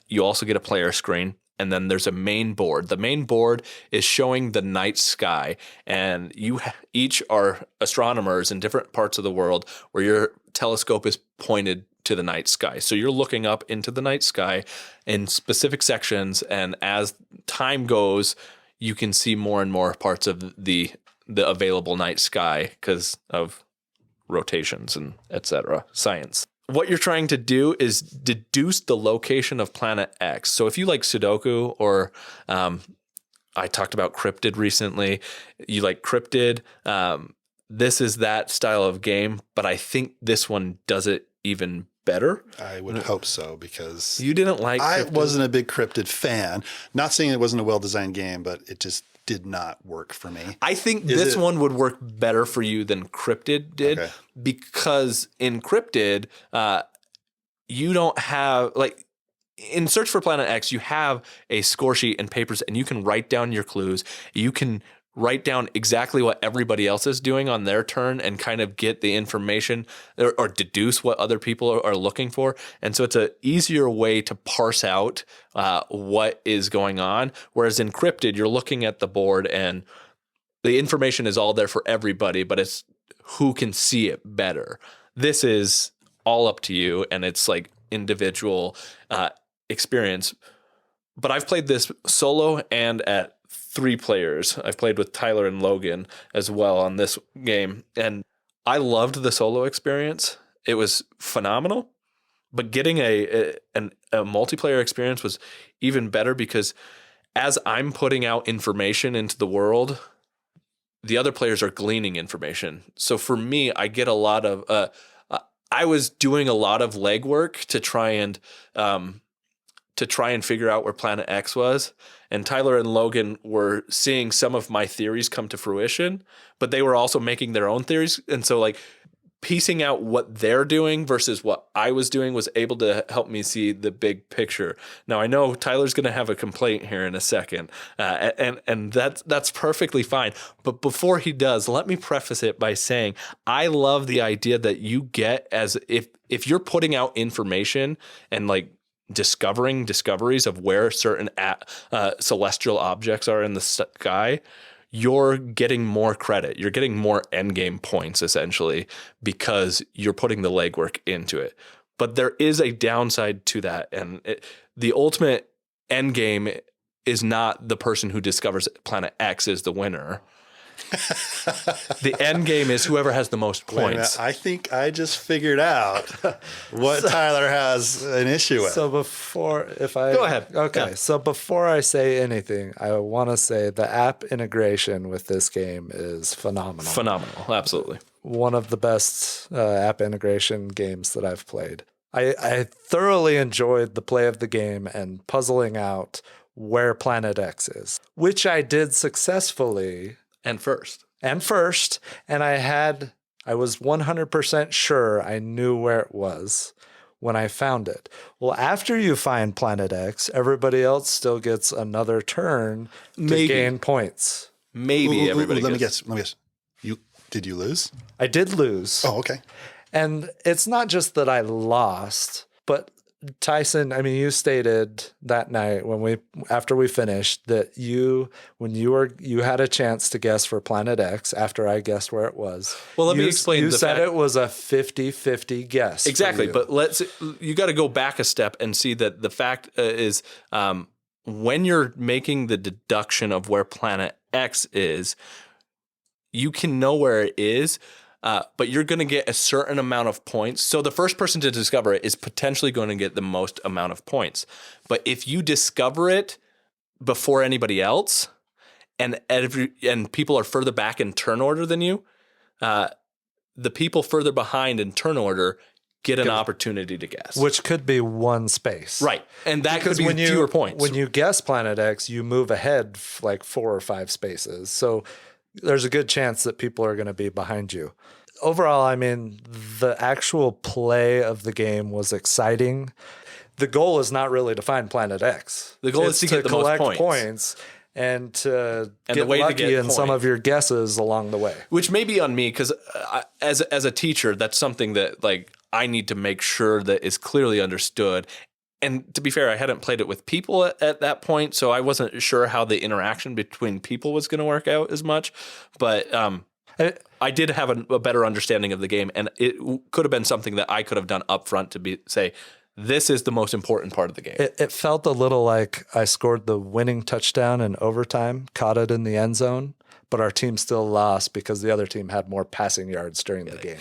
You also get a player screen, and then there's a main board. The main board is showing the night sky, and you each are astronomers in different parts of the world where your telescope is pointed to the night sky. So you're looking up into the night sky in specific sections, and as time goes, you can see more and more parts of the available night sky because of rotations and etc. Science. What you're trying to do is deduce the location of planet X. So if you like Sudoku, or I talked about Cryptid recently, you like Cryptid, this is that style of game, but I think this one does it even better. I would hope so, because you didn't like I Cryptid. wasn't a big Cryptid fan. Not saying it wasn't a well-designed game, but it just did not work for me. I think this one would work better for you than Cryptid did, because in Cryptid, you don't have, like, in Search for Planet X, you have a score sheet and papers, and you can write down your clues. You can write down exactly what everybody else is doing on their turn and kind of get the information or deduce what other people are looking for. And so it's an easier way to parse out what is going on. Whereas in Cryptid, you're looking at the board and the information is all there for everybody, but it's who can see it better. This is all up to you, and it's like individual experience. But I've played this solo and at 3 players. I've played with Tyler and Logan as well on this game, and I loved the solo experience. It was phenomenal, but getting a multiplayer experience was even better, because as I'm putting out information into the world, the other players are gleaning information. So for me, I get a lot of I was doing a lot of legwork to try and figure out where Planet X was. And Tyler and Logan were seeing some of my theories come to fruition, but they were also making their own theories. And so, like, piecing out what they're doing versus what I was doing was able to help me see the big picture. Now, I know Tyler's going to have a complaint here in a second, and that's perfectly fine. But before he does, let me preface it by saying I love the idea that you get, as if you're putting out information and, like, discovering discoveries of where certain celestial objects are in the sky, you're getting more credit. You're getting more endgame points, essentially, because you're putting the legwork into it. But there is a downside to that. And the ultimate endgame is not the person who discovers Planet X is the winner. The end game is whoever has the most points. I think I just figured out what Tyler has an issue with. So go ahead. Okay. Yeah. So before I say anything, I want to say the app integration with this game is phenomenal. Phenomenal. Absolutely. One of the best app integration games that I've played. I thoroughly enjoyed the play of the game and puzzling out where Planet X is, which I did successfully. And first. And I was 100% sure I knew where it was when I found it. Well, after you find Planet X, everybody else still gets another turn to gain points. Maybe everybody Let me guess. Did you lose? I did lose. Oh, okay. And it's not just that I lost, but Tyson, I mean, you stated that night after we finished that you had a chance to guess for Planet X after I guessed where it was. Well, let me explain. You said it was a 50-50 guess. Exactly, but you got to go back a step and see that the fact is when you're making the deduction of where Planet X is, you can know where it is. But you're going to get a certain amount of points. So the first person to discover it is potentially going to get the most amount of points. But if you discover it before anybody else, and people are further back in turn order than you, the people further behind in turn order get an opportunity to guess. Which could be one space. Right. And that could be fewer points. When you guess Planet X, you move ahead like 4 or 5 spaces. So there's a good chance that people are going to be behind you. Overall, I mean, the actual play of the game was exciting. The goal is not really to find Planet X. The goal is to get the most points and to get the way lucky to get in some of your guesses along the way. Which may be on me because as a teacher, that's something that like I need to make sure that is clearly understood. And to be fair, I hadn't played it with people at that point, so I wasn't sure how the interaction between people was going to work out as much. But I did have a better understanding of the game, and it could have been something that I could have done up front to say, this is the most important part of the game. It felt a little like I scored the winning touchdown in overtime, caught it in the end zone, but our team still lost because the other team had more passing yards during the game.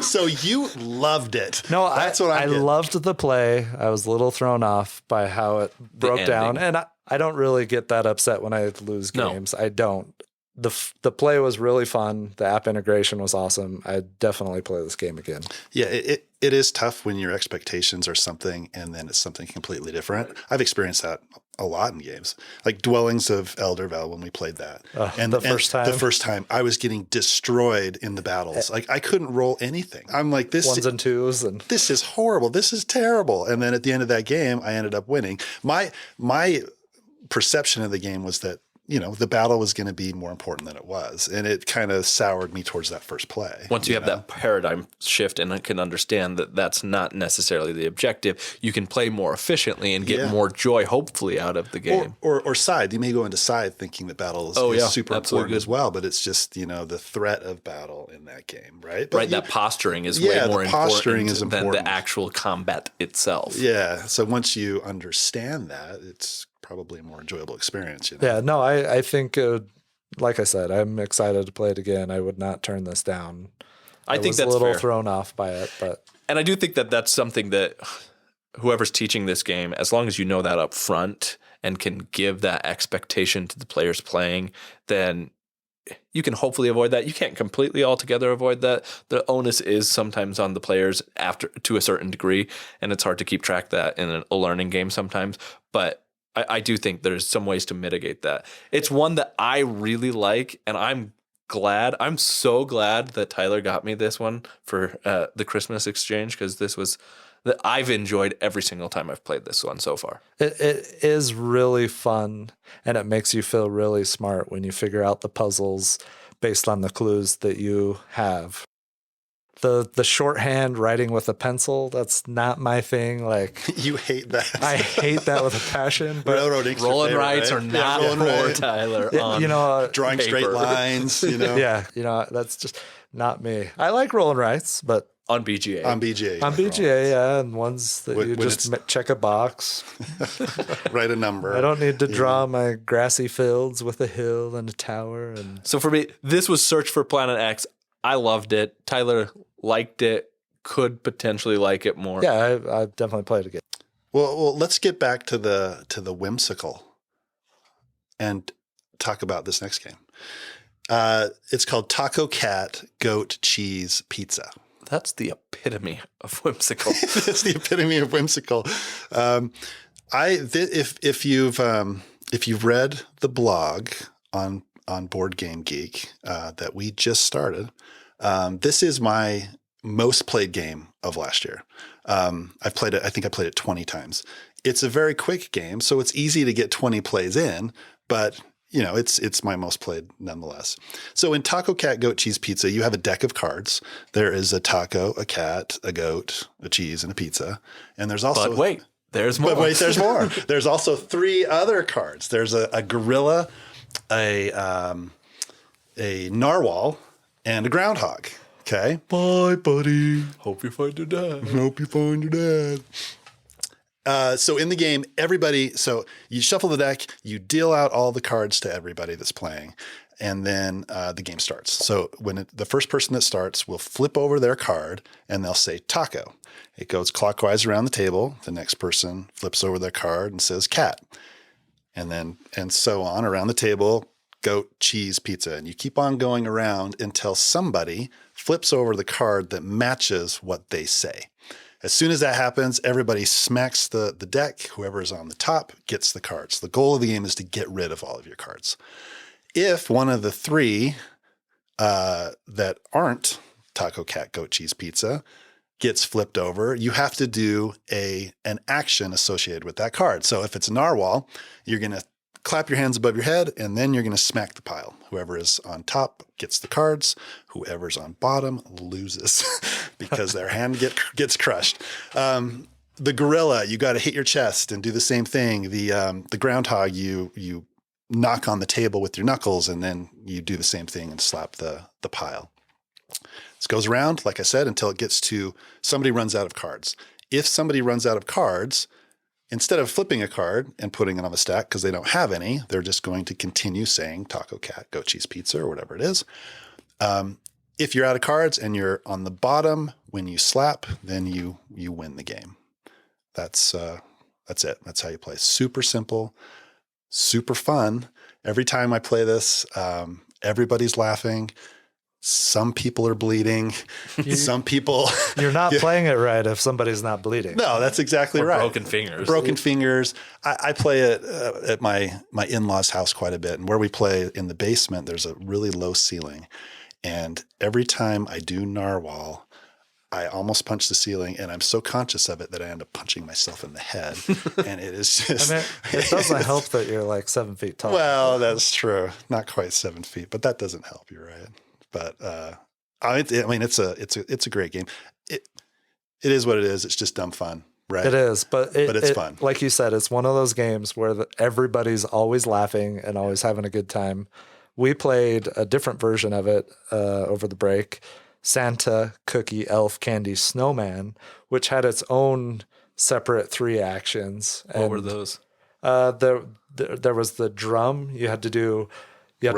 So you loved it. No, that's I what I loved the play. I was a little thrown off by how it broke down, and I don't really get that upset when I lose games. No. I don't. The play was really fun. The app integration was awesome. I'd definitely play this game again. Yeah, it is tough when your expectations are something and then it's something completely different. I've experienced that a lot in games, like Dwellings of Eldervale when we played that. The first time I was getting destroyed in the battles. Like I couldn't roll anything. I'm like, this 1s and 2s and this is horrible. This is terrible. And then at the end of that game, I ended up winning. My perception of the game was that, you know, the battle was going to be more important than it was. And it kind of soured me towards that first play. Once you have that paradigm shift and I can understand that that's not necessarily the objective, you can play more efficiently and get more joy, hopefully, out of the game. Or Scythe. You may go into Scythe thinking that battle is super important as well, but it's just, you know, the threat of battle in that game, right? But that posturing is way more important than the actual combat itself. Yeah. So once you understand that, it's probably a more enjoyable experience. You know? Yeah, no, I think, like I said, I'm excited to play it again. I would not turn this down. I think was that's a little fair. thrown off by it, and I do think that that's something that whoever's teaching this game, as long as you know that up front and can give that expectation to the players playing, then you can hopefully avoid that. You can't completely altogether avoid that. The onus is sometimes on the players to a certain degree, and it's hard to keep track of that in a learning game sometimes. But I do think there's some ways to mitigate that. It's one that I really like, and I'm so glad that Tyler got me this one for the Christmas exchange, because this was that I've enjoyed every single time I've played this one so far. It is really fun, and it makes you feel really smart when you figure out the puzzles based on the clues that you have. The shorthand writing with a pencil, that's not my thing. Like you hate that. I hate that with a passion. But roll and writes are not for Tyler. You know, drawing paper. Straight lines. You know, yeah, that's just not me. I like roll and writes, but on BGA, yeah, and ones that you just check a box, write a number. I don't need to draw my grassy fields with a hill and a tower. And so for me, this was Search for Planet X. I loved it. Tyler liked it, could potentially like it more. Yeah, I definitely played it again. Well, let's get back to the whimsical and talk about this next game. It's called Taco Cat Goat Cheese Pizza. That's the epitome of whimsical. That's the epitome of whimsical. If you've read the blog on Board Game Geek that we just started, this is my most played game of last year. I've played it. I think I played it 20 times. It's a very quick game, so it's easy to get 20 plays in, but it's my most played nonetheless. So in Taco Cat Goat Cheese Pizza, you have a deck of cards. There is a taco, a cat, a goat, a cheese, and a pizza. And there's also But wait, there's more. But wait, there's more. There's also 3 other cards. There's a gorilla, a narwhal, and a groundhog. Okay. Bye, buddy. Hope you find your dad. Hope you find your dad. So in the game, so you shuffle the deck, you deal out all the cards to everybody that's playing, and then the game starts. So when the first person that starts will flip over their card and they'll say taco. It goes clockwise around the table. The next person flips over their card and says cat. And so on around the table, goat, cheese, pizza. And you keep on going around until somebody flips over the card that matches what they say. As soon as that happens, everybody smacks the deck. Whoever is on the top gets the cards. The goal of the game is to get rid of all of your cards. If one of the 3 that aren't taco, cat, goat, cheese, pizza gets flipped over, you have to do an action associated with that card. So if it's a narwhal, you're going to clap your hands above your head, and then you're going to smack the pile. Whoever is on top gets the cards. Whoever's on bottom loses because their hand gets crushed. The gorilla, you got to hit your chest and do the same thing. The groundhog, you knock on the table with your knuckles, and then you do the same thing and slap the pile. This goes around, like I said, until it gets to somebody runs out of cards. If somebody runs out of cards, instead of flipping a card and putting it on the stack because they don't have any, they're just going to continue saying taco, cat, goat, cheese, pizza, or whatever it is. If you're out of cards and you're on the bottom when you slap, then you win the game. That's it. That's how you play. Super simple, super fun. Every time I play this, everybody's laughing. Some people are bleeding. Some people... You're not playing it right if somebody's not bleeding. No, that's exactly right. Broken fingers. Broken fingers. I play it at my in-laws' house quite a bit. And where we play in the basement, there's a really low ceiling. And every time I do narwhal, I almost punch the ceiling. And I'm so conscious of it that I end up punching myself in the head. And it is just... it doesn't help that you're like 7 feet tall. Well, that's true. Not quite 7 feet, but that doesn't help. You're right. But it's a great game. It is what it is. It's just dumb fun, right? It is, but it's fun. Like you said, it's one of those games where everybody's always laughing and always having a good time. We played a different version of it over the break, Santa, Cookie, Elf, Candy, Snowman, which had its own separate 3 actions. What were those? There was the drum. You had to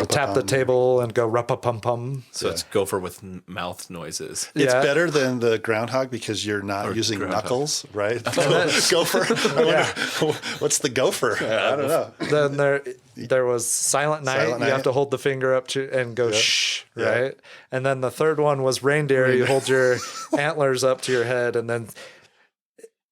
tap the table and go ruppa-pum-pum. So it's gopher with mouth noises. It's better than the groundhog because you're not using knuckles, right? Gopher. What's the gopher? I don't know. Then there was Silent Night. You have to hold the finger up to and go shh, right? And then the third one was reindeer. You hold your antlers up to your head, and then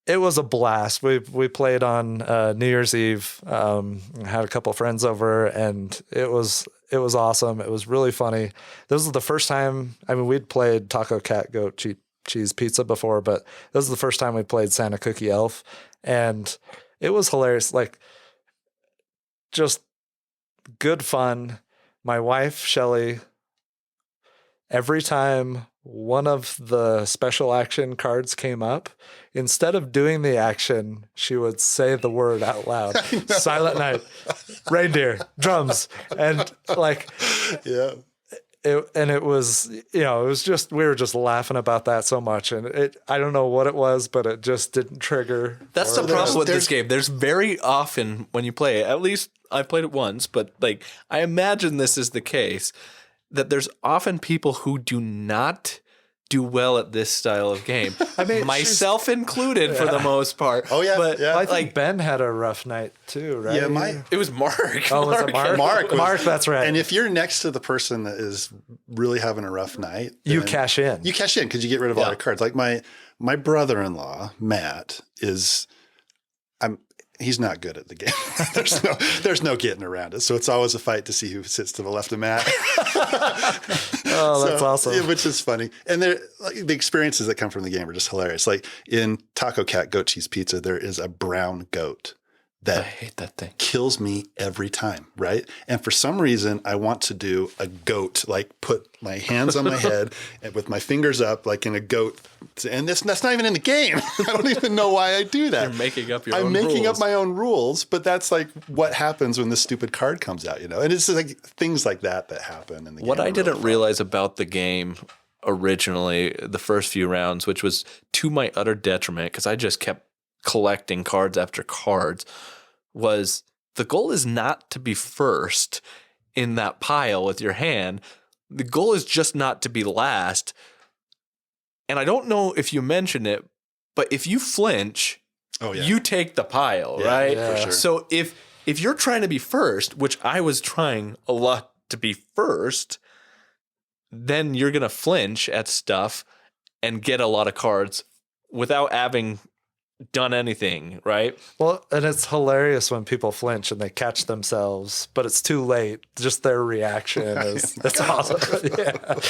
it was a blast. We played on New Year's Eve. Had a couple friends over, and it was awesome. It was really funny. This was the first time. I mean, we'd played Taco, Cat, Goat, Cheese, Pizza before, but this is the first time we played Santa, Cookie, Elf, and it was hilarious. Like, just good fun. My wife, Shelly, every time one of the special action cards came up, instead of doing the action, she would say the word out loud. Silent Night, reindeer, drums. And like, it was, it was just, we were just laughing about that so much. And I don't know what it was, but it just didn't trigger. That's the problem with this game. There's very often when you play it, at least I played it once, but like, I imagine this is the case, that there's often people who do not do well at this style of game. I mean, myself included for the most part. Oh yeah, but I think Ben had a rough night too, right? Yeah, it was Mark. Oh, was it Mark? Mark, that's right. And if you're next to the person that is really having a rough night, you cash in. You cash in because you get rid of all your cards. Like my brother-in-law Matt is, he's not good at the game. there's no getting around it. So it's always a fight to see who sits to the left of Matt. Oh, that's awesome. Yeah, which is funny. And the experiences that come from the game are just hilarious. Like in Taco Cat Goat Cheese Pizza, there is a brown goat that I hate that thing. kills me every time, right? And for some reason, I want to do a goat, like put my hands on my head and with my fingers up, like in a goat. And that's not even in the game. I don't even know why I do that. You're making up your own I'm making rules. up my own rules, but that's like what happens when this stupid card comes out, And it's like things like that happen in the game. What I didn't realize about the game originally, the first few rounds, which was to my utter detriment, because I just kept collecting cards after cards, was the goal is not to be first in that pile with your hand. The goal is just not to be last. And I don't know if you mentioned it, but if you flinch, you take the pile, right? Yeah, for sure. So if you're trying to be first, which I was trying a lot to be first, then you're going to flinch at stuff and get a lot of cards without having done anything, right? Well, and it's hilarious when people flinch and they catch themselves, but it's too late. Just their reaction is it's awesome. Yeah.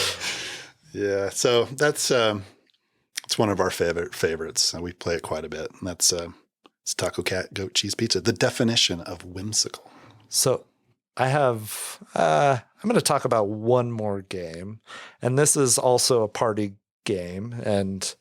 Yeah. So that's it's one of our favorites. We play it quite a bit. And that's it's Taco Cat Goat Cheese Pizza, the definition of whimsical. So I have I'm going to talk about one more game, and this is also a party game, and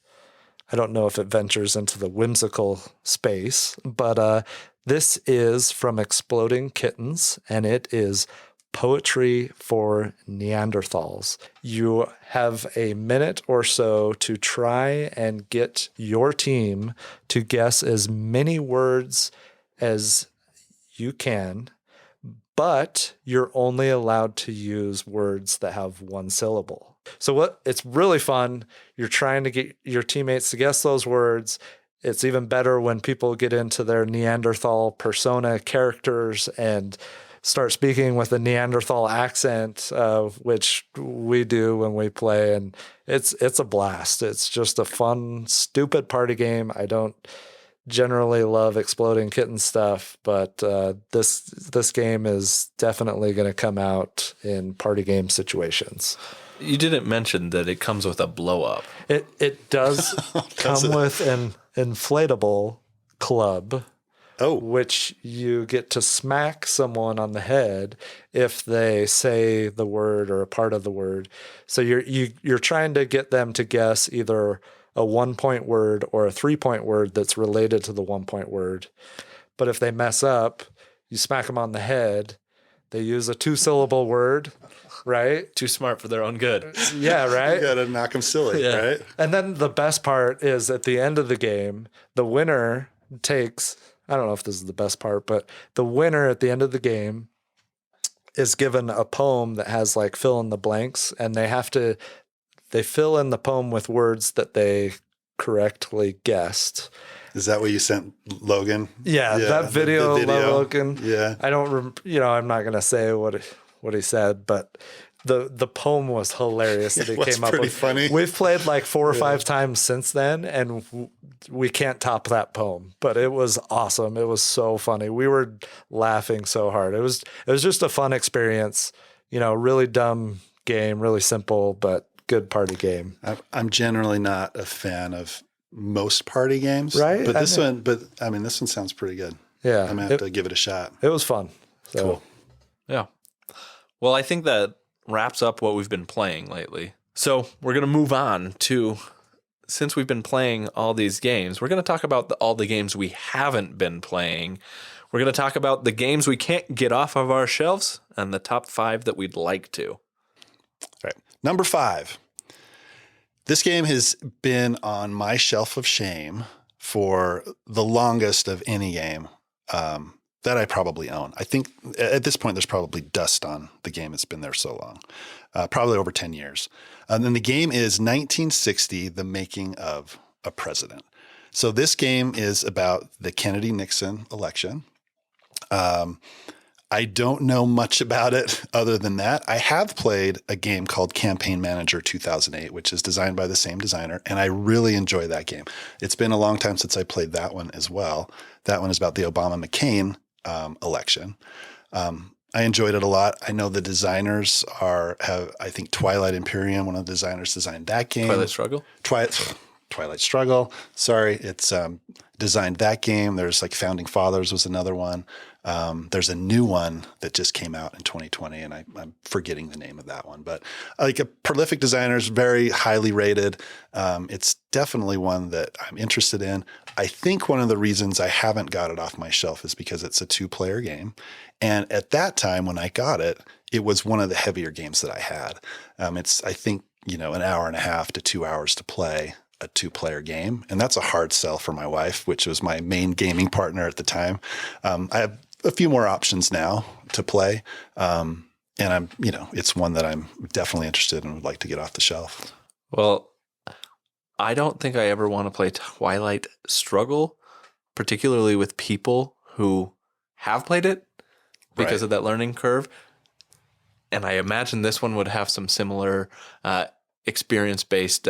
I don't know if it ventures into the whimsical space, but this is from Exploding Kittens, and it is Poetry for Neanderthals. You have a minute or so to try and get your team to guess as many words as you can, but you're only allowed to use words that have one syllable. So it's really fun. You're trying to get your teammates to guess those words. It's even better when people get into their Neanderthal persona characters and start speaking with a Neanderthal accent, which we do when we play. And it's a blast. It's just a fun, stupid party game. I don't generally love Exploding Kitten stuff, but this game is definitely going to come out in party game situations. You didn't mention that it comes with a blow up. It does come with an inflatable club, which you get to smack someone on the head if they say the word or a part of the word. So you're trying to get them to guess either a 1-point word or a 3-point word that's related to the 1-point word. But if they mess up, you smack them on the head. They use a 2-syllable word, right? Too smart for their own good. Yeah, right? You got to knock them silly, right? And then the best part is at the end of the game, the winner takes, I don't know if this is the best part, but the winner at the end of the game is given a poem that has like fill in the blanks, and they fill in the poem with words that they correctly guessed. Is that what you sent Logan? Yeah, that video. Logan. Yeah. I don't, I'm not going to say what he said, but the poem was hilarious that he came up with. Funny. We've played like 4 or 5 times since then, and we can't top that poem, but it was awesome. It was so funny. We were laughing so hard. It was just a fun experience, really dumb game, really simple, but good party game. I'm generally not a fan of most party games, right? But this one sounds pretty good. Yeah, I'm gonna have to give it a shot. It was fun. So. Cool. Yeah. Well, I think that wraps up what we've been playing lately. So we're going to move on to, since we've been playing all these games, we're going to talk about all the games we haven't been playing. We're going to talk about the games we can't get off of our shelves and the top 5 that we'd like to. All right. Number 5. This game has been on my shelf of shame for the longest of any game that I probably own. I think at this point, there's probably dust on the game. It's been there so long, probably over 10 years. And then the game is 1960, The Making of a President. So this game is about the Kennedy-Nixon election. I don't know much about it other than that. I have played a game called Campaign Manager 2008, which is designed by the same designer, and I really enjoy that game. It's been a long time since I played that one as well. That one is about the Obama-McCain election. I enjoyed it a lot. I know the designers I think Twilight Imperium, one of the designers designed that game. Twilight Struggle? Twilight Struggle. Sorry, it's designed that game. There's like Founding Fathers was another one. There's a new one that just came out in 2020, and I'm forgetting the name of that one. But like a prolific designer, is very highly rated. It's definitely one that I'm interested in. I think one of the reasons I haven't got it off my shelf is because it's a 2-player game. And at that time when I got it, it was one of the heavier games that I had. It's, I think, an hour and a half to 2 hours to play a 2-player game. And that's a hard sell for my wife, which was my main gaming partner at the time. I have a few more options now to play. And it's one that I'm definitely interested in and would like to get off the shelf. Well, I don't think I ever want to play Twilight Struggle, particularly with people who have played it because of that learning curve. And I imagine this one would have some similar experience-based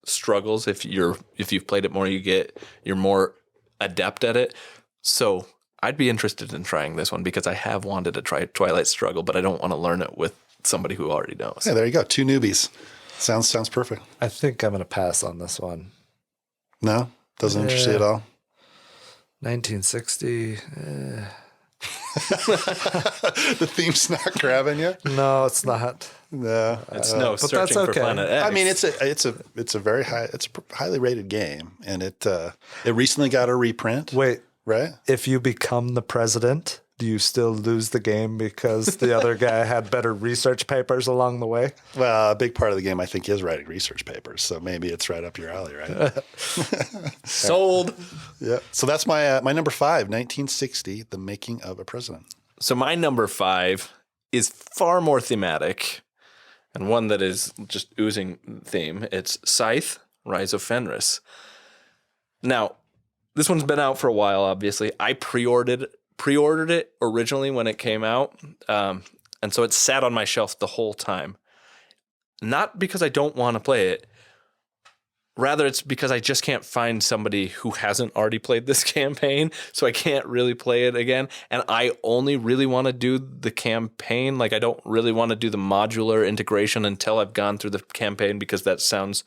struggles. If you've played it more, you're more adept at it. So I'd be interested in trying this one because I have wanted to try Twilight Struggle, but I don't want to learn it with somebody who already knows. Yeah, there you go. 2 newbies. Sounds perfect. I think I'm going to pass on this one. No? Doesn't interest you at all? 1960. The theme's not grabbing you? No, it's not. No. It's no but Searching that's for okay. Planet X. I mean, it's a very highly rated game, and it recently got a reprint. Wait, Right? if you become the president, do you still lose the game because the other guy had better research papers along the way? Well, a big part of the game, I think, is writing research papers. So maybe it's right up your alley, right? Sold. Yeah. So that's my number 5, 1960, The Making of a President. So my number 5 is far more thematic and one that is just oozing theme. It's Scythe, Rise of Fenris. Now, this one's been out for a while, obviously. I pre-ordered it originally when it came out, and so it sat on my shelf the whole time. Not because I don't want to play it. Rather, it's because I just can't find somebody who hasn't already played this campaign, so I can't really play it again. And I only really want to do the campaign. Like, I don't really want to do the modular integration until I've gone through the campaign because that sounds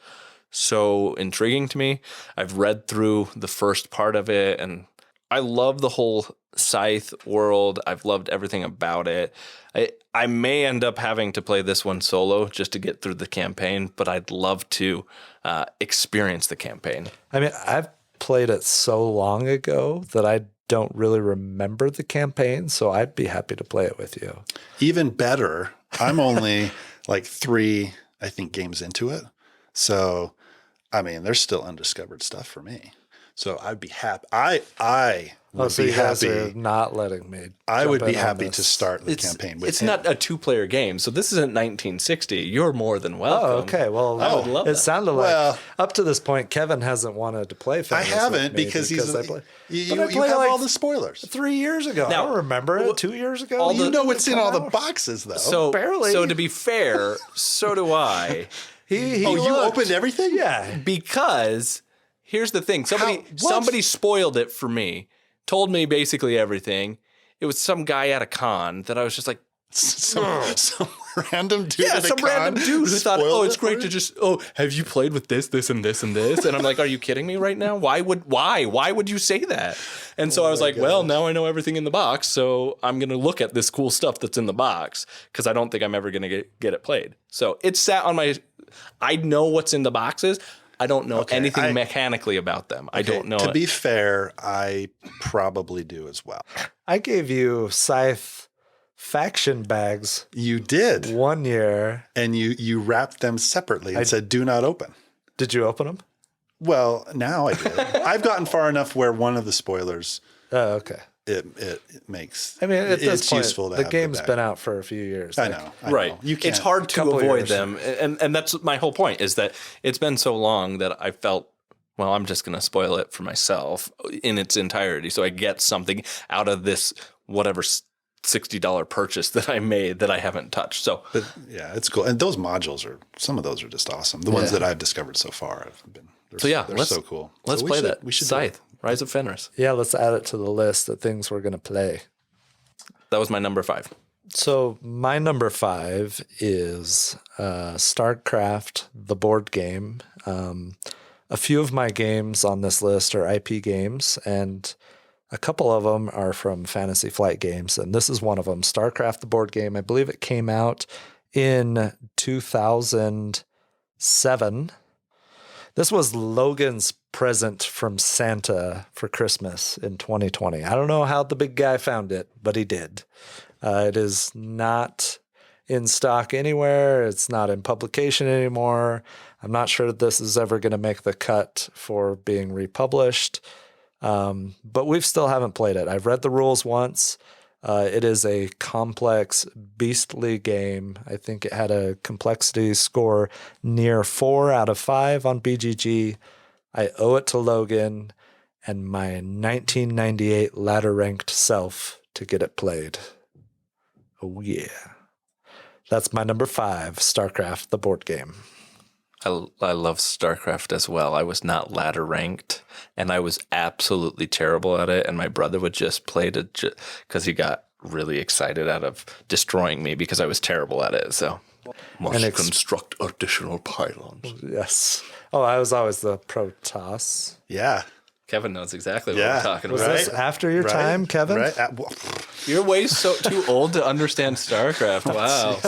so intriguing to me. I've read through the first part of it, and I love the whole Scythe world. I've loved everything about it. I may end up having to play this one solo just to get through the campaign, but I'd love to experience the campaign. I mean, I've played it so long ago that I don't really remember the campaign, so I'd be happy to play it with you. Even better, I'm only like 3, I think, games into it. So, I mean, there's still undiscovered stuff for me. So I'd be happy. I would so be you guys happy. are not letting me. I would jump be in on happy this. to start the campaign with It's him. not a 2-player game, so this isn't 1960. You're more than welcome. Oh, okay. Well, I would love it that. sounded like Well- up to this point, Kevin hasn't wanted to play Fenris. I haven't with me because I play, you but I have played like all the spoilers. 3 years ago. Now, I don't remember it. 2 years ago. all You the- know what's in all the Come out. boxes, though. So, barely. So to be fair, so do I. He you looked. opened everything? Yeah. Because here's the thing. What? Somebody spoiled it for me. Told me basically everything. It was some guy at a con that I was just like, Some random dude. yeah, at a some con random dude who thought, spoiled oh, it's it for great to you? just, have you played with this, this, and this, and this? And I'm like, are you kidding me right now? Why would you say that? And so I was like, well, now I know everything in the box, so I'm going to look at this cool stuff that's in the box because I don't think I'm ever going to get it played. So it sat on I know what's in the boxes. I don't know anything mechanically about them. I don't know. To be fair, I probably do as well. I gave you Scythe faction bags You did. 1 year. And you wrapped them separately and said, do not open. Did you open them? Well, now I did. I've gotten far enough where one of the spoilers, Oh, okay. it makes I mean, at this it's point, useful to the have game's bag. been out for a few years. I Like, know. Right. You can't. It's hard to couple avoid years. them. And that's my whole point is that it's been so long that I felt, well, I'm just going to spoil it for myself in its entirety. So I get something out of this, whatever $60 purchase that I made that I haven't touched. So But yeah, it's cool. And those modules some of those are just awesome. The ones that I've discovered so far have been, they're so cool. Let's So play we that. We should do Scythe, it. Rise of Fenris. Yeah, let's add it to the list of things we're going to play. That was my number 5. So my number 5 is Starcraft, the board game. A few of my games on this list are IP games, and a couple of them are from Fantasy Flight Games, and this is one of them, Starcraft, the board game. I believe it came out in 2007. This was Logan's present from Santa for Christmas in 2020. I don't know how the big guy found it, but he did. It is not in stock anywhere. It's not in publication anymore. I'm not sure that this is ever going to make the cut for being republished, but we still haven't played it. I've read the rules once. It is a complex, beastly game. I think it had a complexity score near 4 out of 5 on BGG. I owe it to Logan and my 1998 ladder-ranked self to get it played. Oh, yeah. That's my number 5, StarCraft, the board game. I love StarCraft as well. I was not ladder ranked, and I was absolutely terrible at it. And my brother would just play because he got really excited out of destroying me because I was terrible at it. So must construct additional pylons. Yes. Oh, I was always the Protoss. Yeah. Kevin knows exactly what we're talking Was about. this after your time, Kevin? Right. You're way too old to understand StarCraft. Wow.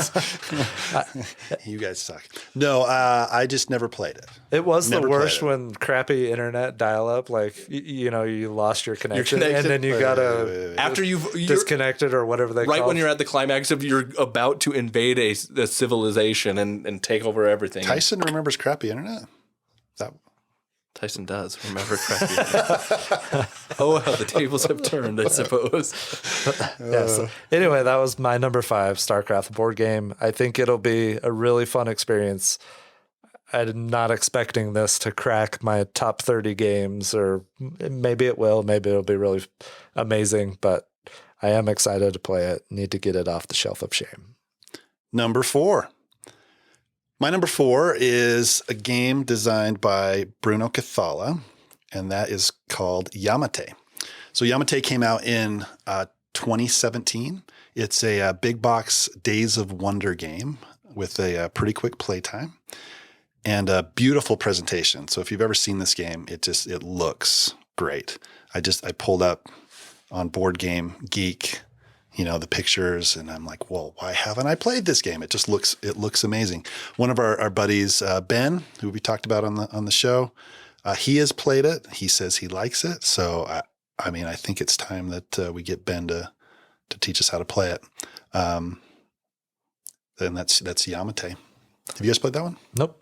You guys suck. No, I just never played it. It was Never the worst played it. when crappy internet dial-up, like, you lost your connection, connection- and then you got to After you're disconnected or whatever they call it. right when you're at the climax of you're about to invade a civilization and take over everything. Tyson remembers crappy internet? Tyson does remember crappy. Oh, how the tables have turned, I suppose. Yes. Anyway, that was my number 5, StarCraft board game. I think it'll be a really fun experience. I'm not expecting this to crack my top 30 games, or maybe it will. Maybe it'll be really amazing, but I am excited to play it. Need to get it off the shelf of shame. Number 4. My number 4 is a game designed by Bruno Cathala, and that is called Yamate. So Yamate came out in 2017. It's a big box Days of Wonder game with a pretty quick playtime and a beautiful presentation. So if you've ever seen this game, it looks great. I pulled up on Board Game Geek, the pictures, and I'm like, well, why haven't I played this game? It looks amazing. One of our buddies, Ben, who we talked about on the show, he has played it. He says he likes it. So I think it's time that we get Ben to teach us how to play it. Then that's Yamate. Have you guys played that one? Nope.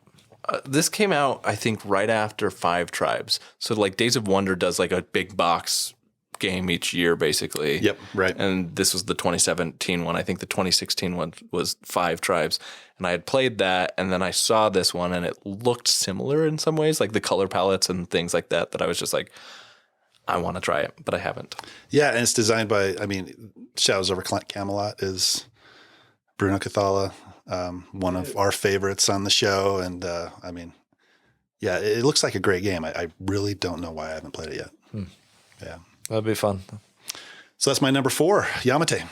This came out, I think, right after Five Tribes. So like Days of Wonder does like a big box game each year, basically. Yep, right. And this was the 2017 one. I think the 2016 one was Five Tribes. And I had played that, and then I saw this one, and it looked similar in some ways, like the color palettes and things like that I was just like, I want to try it, but I haven't. Yeah, and it's designed by, Shadows over Camelot is Bruno Cathala, one of our favorites on the show. And, yeah, it looks like a great game. I really don't know why I haven't played it yet. Yeah. That'd be fun. So that's my number 4, Yamate.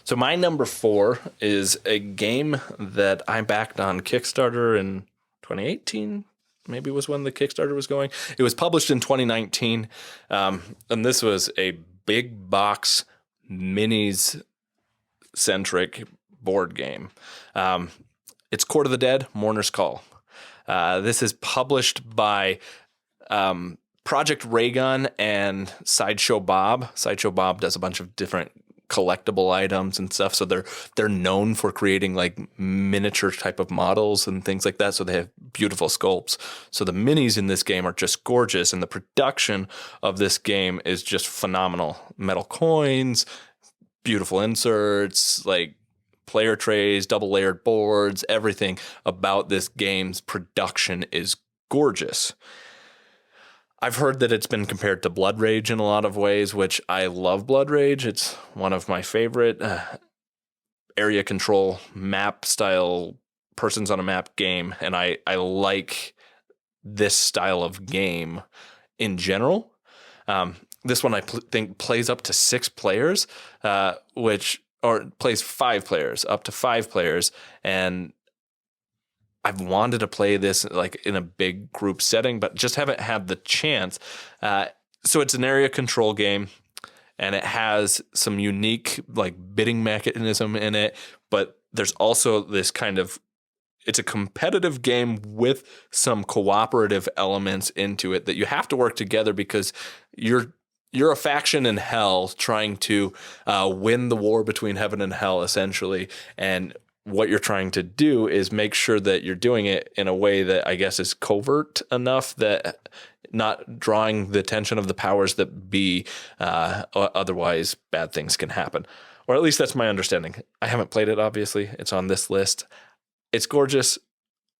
So my number 4 is a game that I backed on Kickstarter in 2018, maybe was when the Kickstarter was going. It was published in 2019, and this was a big box minis-centric board game. It's Court of the Dead, Mourner's Call. This is published by Project Raygun and Sideshow Bob. Sideshow Bob does a bunch of different collectible items and stuff. So they're known for creating like miniature type of models and things like that. So they have beautiful sculpts. So the minis in this game are just gorgeous, and the production of this game is just phenomenal. Metal coins, beautiful inserts, like player trays, double layered boards, everything about this game's production is gorgeous. I've heard that it's been compared to Blood Rage in a lot of ways, which I love Blood Rage. It's one of my favorite area control map style persons on a map game. And I like this style of game in general. This one I think plays up to 6 players, or plays 5 players, up to 5 players. And I've wanted to play this like in a big group setting, but just haven't had the chance. So it's an area control game, and it has some unique like bidding mechanism in it, but there's also this kind of, it's a competitive game with some cooperative elements into it that you have to work together because you're a faction in hell trying to win the war between heaven and hell, essentially. And what you're trying to do is make sure that you're doing it in a way that I guess is covert enough that not drawing the attention of the powers that be. Otherwise, bad things can happen. Or at least that's my understanding. I haven't played it, obviously. It's on this list. It's gorgeous.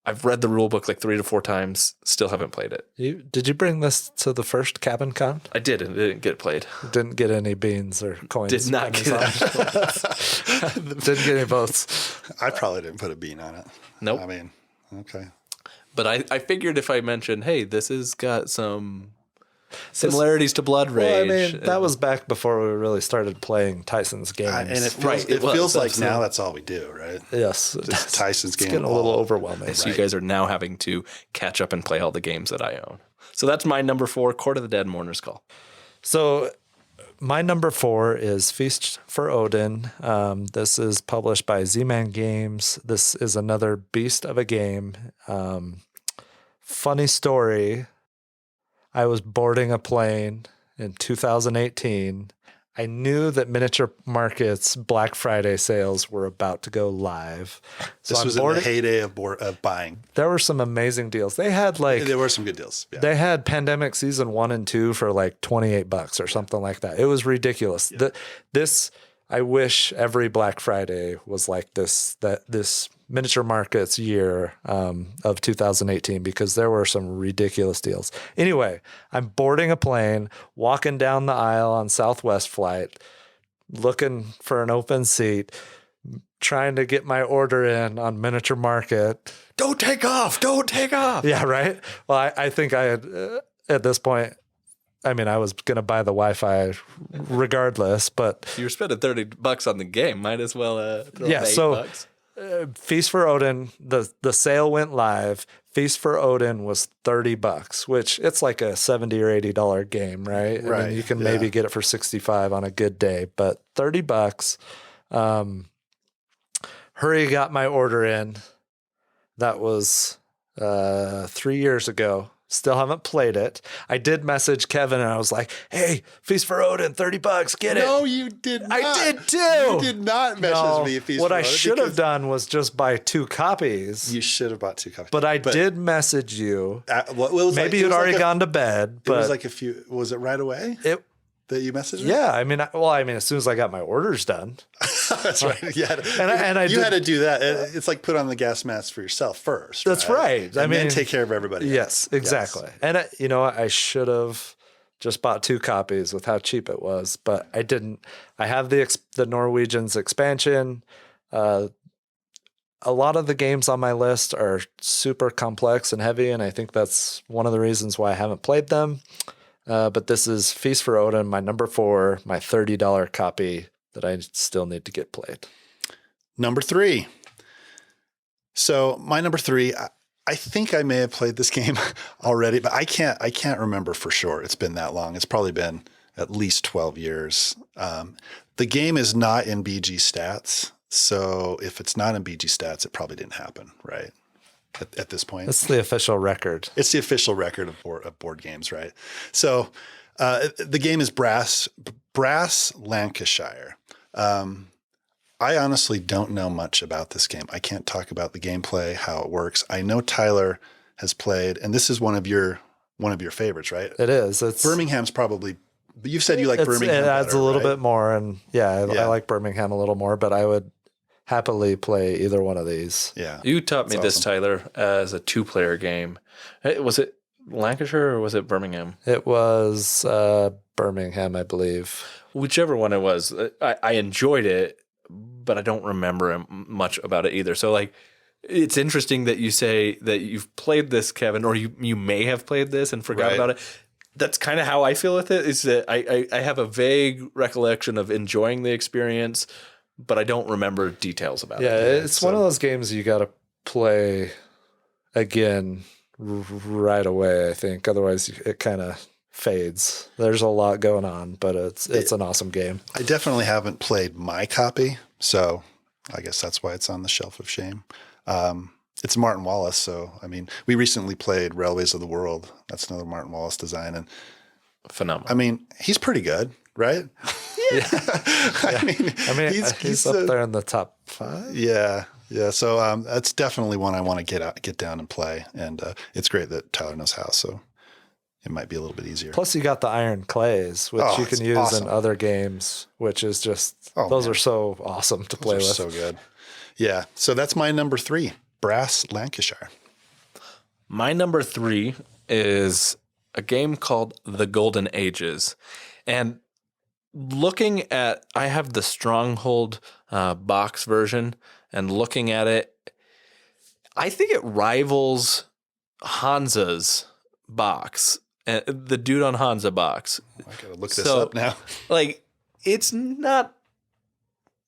I've read the rule book like 3 to 4 times. Still haven't played it. Did you bring this to the first Cabin Con? I did, and it didn't get played. Didn't get any beans or coins. Did not get Didn't get any votes. I probably didn't put a bean on it. Nope. I mean, okay. But I figured if I mentioned, hey, this has got some similarities to Blood Rage. Well, I mean, that was back before we really started playing Tyson's games. And it feels, Right, it it feels was, like absolutely. now that's all we do, right? Yes. Just Tyson's It's game. getting a little overwhelming. So you guys are now having to catch up and play all the games that I own. So that's my number 4, Court of the Dead, Mourner's Call. So my number 4 is Feast for Odin. This is published by Z-Man Games. This is another beast of a game. Funny story. I was boarding a plane in 2018. I knew that Miniature Market's Black Friday sales were about to go live. So This was in the heyday of buying. There were some amazing deals. They had There were some good deals. Yeah. They had Pandemic Season 1 and 2 for like $28 or something like that. It was ridiculous. Yeah. I wish every Black Friday was like this Miniature Markets year of 2018 because there were some ridiculous deals. Anyway, I'm boarding a plane, walking down the aisle on Southwest flight, looking for an open seat, trying to get my order in on Miniature Market. Don't take off. Don't take off. Yeah, right? Well, I think I had, at this point, I mean, I was going to buy the Wi-Fi regardless, but... You were spending $30 on the game. Might as well throw yeah, $8. Feast for Odin, the sale went live. Feast for Odin was $30, which it's like a $70 or $80 game, right? Right. I mean, you can maybe get it for $65 on a good day, but $30. Hurry got my order in. That was 3 years ago. Still haven't played it. I did message Kevin and I was like, hey, Feast for Odin, $30, get it. No, you did not. I did too. You did not message me. Feast What for I Odin should have because done was just buy 2 copies. You should have bought 2 copies. But I did message you. Maybe You'd already gone to bed. But it was like a few. Was it right away that you messaged me? Yeah, I mean, as soon as I got my orders done. That's right. Yeah, and you had to do that. It's like put on the gas mask for yourself first. That's right. And then take care of everybody else. Yes, exactly. Yes. And I should have just bought 2 copies with how cheap it was, but I didn't. I have the Norwegians expansion. A lot of the games on my list are super complex and heavy, and I think that's one of the reasons why I haven't played them. But this is Feast for Odin, my number 4, my $30 copy that I still need to get played. Number 3. So my number 3, I think I may have played this game already, but I can't remember for sure. It's been that long. It's probably been at least 12 years. The game is not in BG stats. So if it's not in BG stats, it probably didn't happen, right? At this point. It's the official record. It's the official record of board games, right? So the game is Brass Lancashire. I honestly don't know much about this game. I can't talk about the gameplay, how it works. I know Tyler has played, and this is one of your favorites, right? It is. It's Birmingham's probably. But you've said you like Birmingham. It adds better, a little right? bit more, and I like Birmingham a little more. But I would happily play either one of these. Yeah, you taught me this, Tyler, as a 2-player game. Was it Lancashire or was it Birmingham? It was Birmingham, I believe. Whichever one it was, I enjoyed it, but I don't remember much about it either. So, like, it's interesting that you say that you've played this, Kevin, or you may have played this and forgot about it. That's kind of how I feel with it, is that I have a vague recollection of enjoying the experience, but I don't remember details about it. Yeah, it's one of those games you got to play again right away, I think. Otherwise, it kind of fades. There's a lot going on, but it's an awesome game. I definitely haven't played my copy, so I guess that's why it's on the shelf of shame. It's Martin Wallace, so I mean, we recently played Railways of the World. That's another Martin Wallace design, and phenomenal. I mean, he's pretty good, right? Yeah. I mean, he's up there in the top 5. Yeah. So that's definitely one I want to get down and play, and it's great that Tyler knows how. So it might be a little bit easier. Plus, you got the iron clays, which you can use in other games, which is just those are so awesome to play with. So good. Yeah. So that's my number 3, Brass Lancashire. My number 3 is a game called The Golden Ages. And looking at, I have the Stronghold box version, and looking at it, I think it rivals Hansa's box, the Dude on Hansa box. I gotta look this up now. Like, it's not,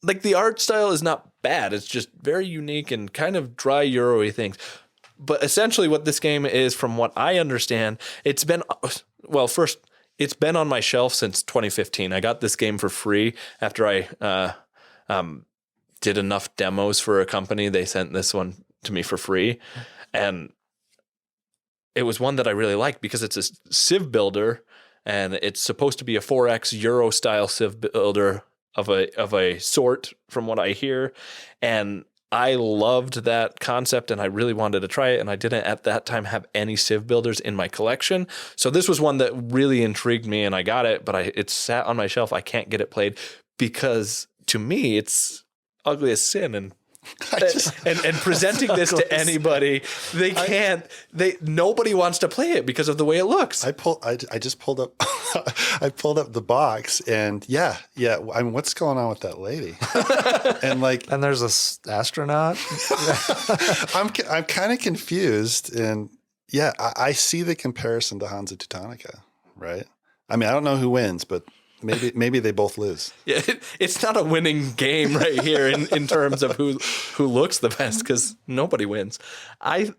like, the art style is not bad. It's just very unique and kind of dry Euro-y things. But essentially what this game is, from what I understand, it's been on my shelf since 2015. I got this game for free after I did enough demos for a company. They sent this one to me for free. And it was one that I really liked because it's a Civ builder, and it's supposed to be a 4X Euro style Civ builder of a sort, from what I hear. And I loved that concept, and I really wanted to try it, and I didn't at that time have any Civ builders in my collection. So this was one that really intrigued me, and I got it, but it sat on my shelf. I can't get it played because, to me, it's ugly as sin, and presenting this to anybody, they can't. Nobody wants to play it because of the way it looks. I just pulled up. I pulled up the box, and yeah. I mean, what's going on with that lady? and there's this astronaut. I'm kind of confused, and yeah, I see the comparison to Hansa Teutonica, right? I mean, I don't know who wins, but maybe they both lose. Yeah, it's not a winning game right here in terms of who looks the best, because nobody wins. I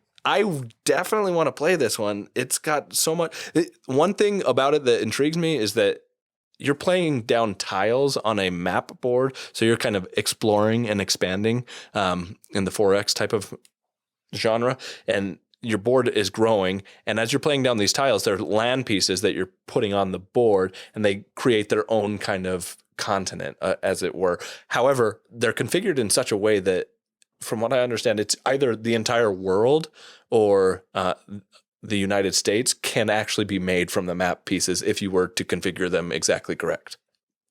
definitely want to play this one. It's got so much. One thing about it that intrigues me is that you're playing down tiles on a map board, so you're kind of exploring and expanding in the 4X type of genre, and your board is growing, and as you're playing down these tiles, there are land pieces that you're putting on the board, and they create their own kind of continent, as it were. However, they're configured in such a way that, from what I understand, it's either the entire world or the United States can actually be made from the map pieces if you were to configure them exactly correct.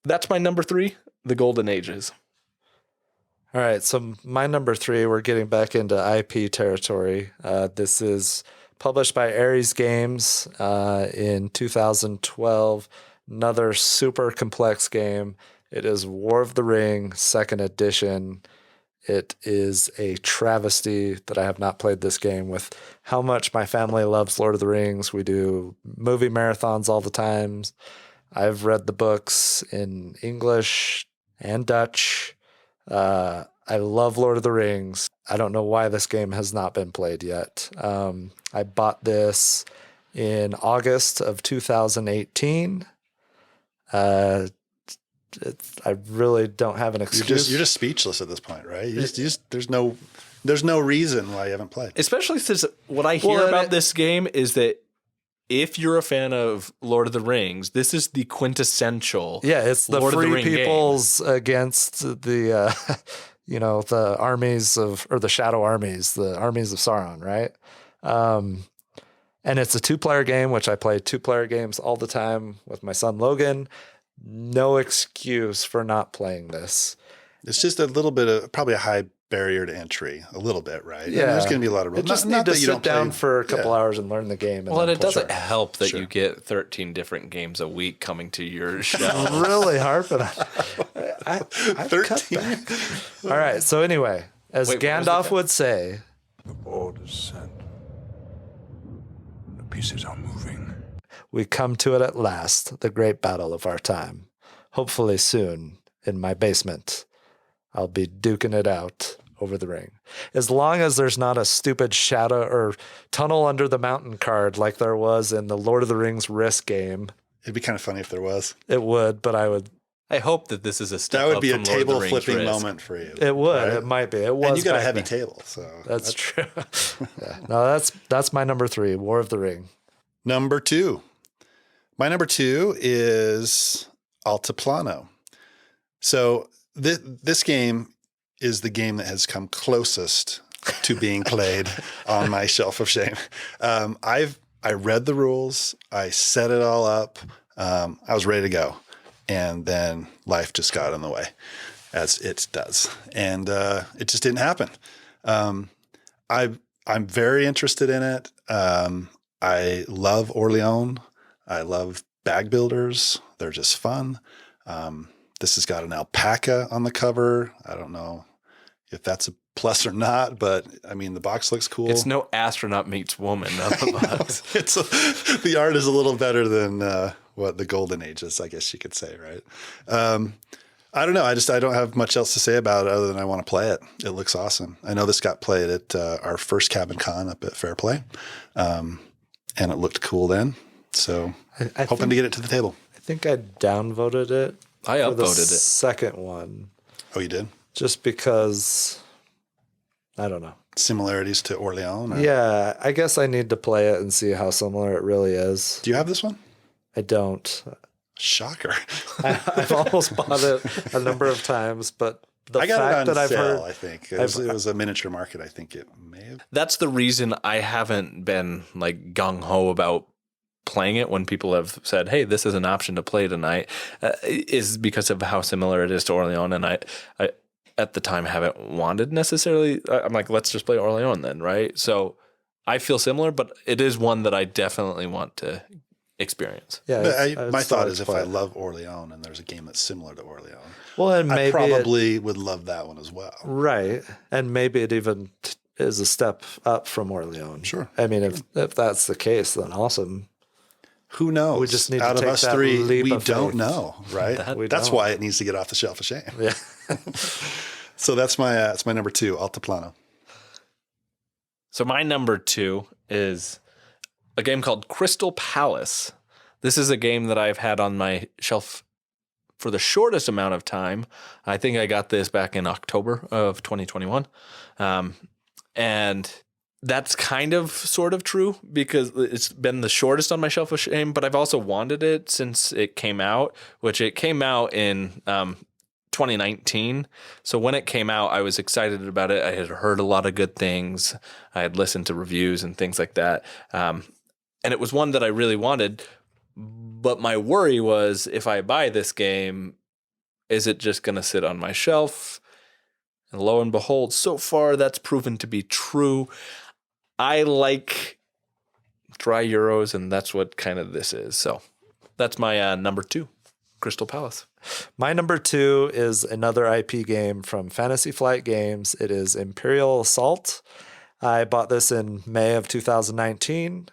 That's my number 3, The Golden Ages. All right, so my number 3, we're getting back into IP territory. This is published by Ares Games in 2012. Another super complex game. It is War of the Ring, 2nd edition. It is a travesty that I have not played this game, with how much my family loves Lord of the Rings. We do movie marathons all the time. I've read the books in English and Dutch. I love Lord of the Rings. I don't know why this game has not been played yet. I bought this in August of 2018. I really don't have an excuse. You're just speechless at this point, right? You just there's no reason why you haven't played. Especially since what I hear about this game is that if you're a fan of Lord of the Rings, this is the quintessential. Yeah, it's the Lord free of the Ring peoples game against the the armies or the shadow armies, the armies of Sauron, right? And it's a 2-player game, which I play 2-player games all the time with my son Logan. No excuse for not playing this. It's just a little bit of probably a high barrier to entry, a little bit, right? Yeah, there's going to be a lot of rules. It just need to sit down for a couple hours and learn the game. And it doesn't help that you get 13 different games a week coming to your shelf. Really harping on I 13. All right. So anyway, as Gandalf would say, The board is set. The pieces are moving. We come to it at last, the great battle of our time. Hopefully soon, in my basement, I'll be duking it out over the ring. As long as there's not a stupid shadow or tunnel under the mountain card like there was in the Lord of the Rings Risk game. It'd be kind of funny if there was. It would, but I hope that this is a step That would up be a from Lord of the table Rings flipping Risk. moment for you. It would. right? It might be. It was. And you got a back heavy then. table, so That's true. Yeah. No, that's my number 3, War of the Ring. Number 2. My number 2 is Altiplano. So this game is the game that has come closest to being played on my shelf of shame. I read the rules. I set it all up. I was ready to go. And then life just got in the way, as it does. And it just didn't happen. I'm very interested in it. I love Orleans. I love bag builders. They're just fun. This has got an alpaca on the cover. I don't know if that's a plus or not, but I mean, the box looks cool. It's no astronaut meets woman on the box. The art is a little better than what the golden age is, I guess you could say, right? I don't know. I don't have much else to say about it other than I want to play it. It looks awesome. I know this got played at our first Cabin Con up at Fairplay, and it looked cool then. So hoping to get it to the table. I think I downvoted it. I for the upvoted it. second one. Oh, you did? Just because, I don't know. Similarities to Orleans? Or? Yeah, I guess I need to play it and see how similar it really is. Do you have this one? I don't. Shocker. I've almost bought it a number of times, but the I got fact it on that I've sale, heard, I think. It was a miniature market, I think it may have. That's the reason I haven't been like gung-ho about playing it when people have said, hey, this is an option to play tonight, is because of how similar it is to Orleans. And I at the time haven't wanted necessarily. I'm like, let's just play Orleans then, right? So I feel similar, but it is one that I definitely want to experience. yeah. But my thought is if I love Orleans and there's a game that's similar to Orleans, well, and maybe I probably would love that one as well. right, and maybe it even is a step up from Orleans. Sure. I mean, if that's the case, then awesome. Who knows? We just need to out of take us that three, leap we of don't faith. know, right? That's don't. why it needs to get off the shelf of shame. Yeah. So that's my number 2, Altiplano. So my number 2 is a game called Crystal Palace. This is a game that I've had on my shelf for the shortest amount of time. I think I got this back in October of 2021. And that's kind of sort of true because it's been the shortest on my shelf of shame, but I've also wanted it since it came out, which it came out in 2019. So when it came out, I was excited about it. I had heard a lot of good things. I had listened to reviews and things like that. And it was one that I really wanted. But my worry was, if I buy this game, is it just going to sit on my shelf? And lo and behold, so far that's proven to be true. I like dry Euros, and that's what kind of this is. So that's my number 2, Crystal Palace. My number 2 is another IP game from Fantasy Flight Games. It is Imperial Assault. I bought this in May of 2019.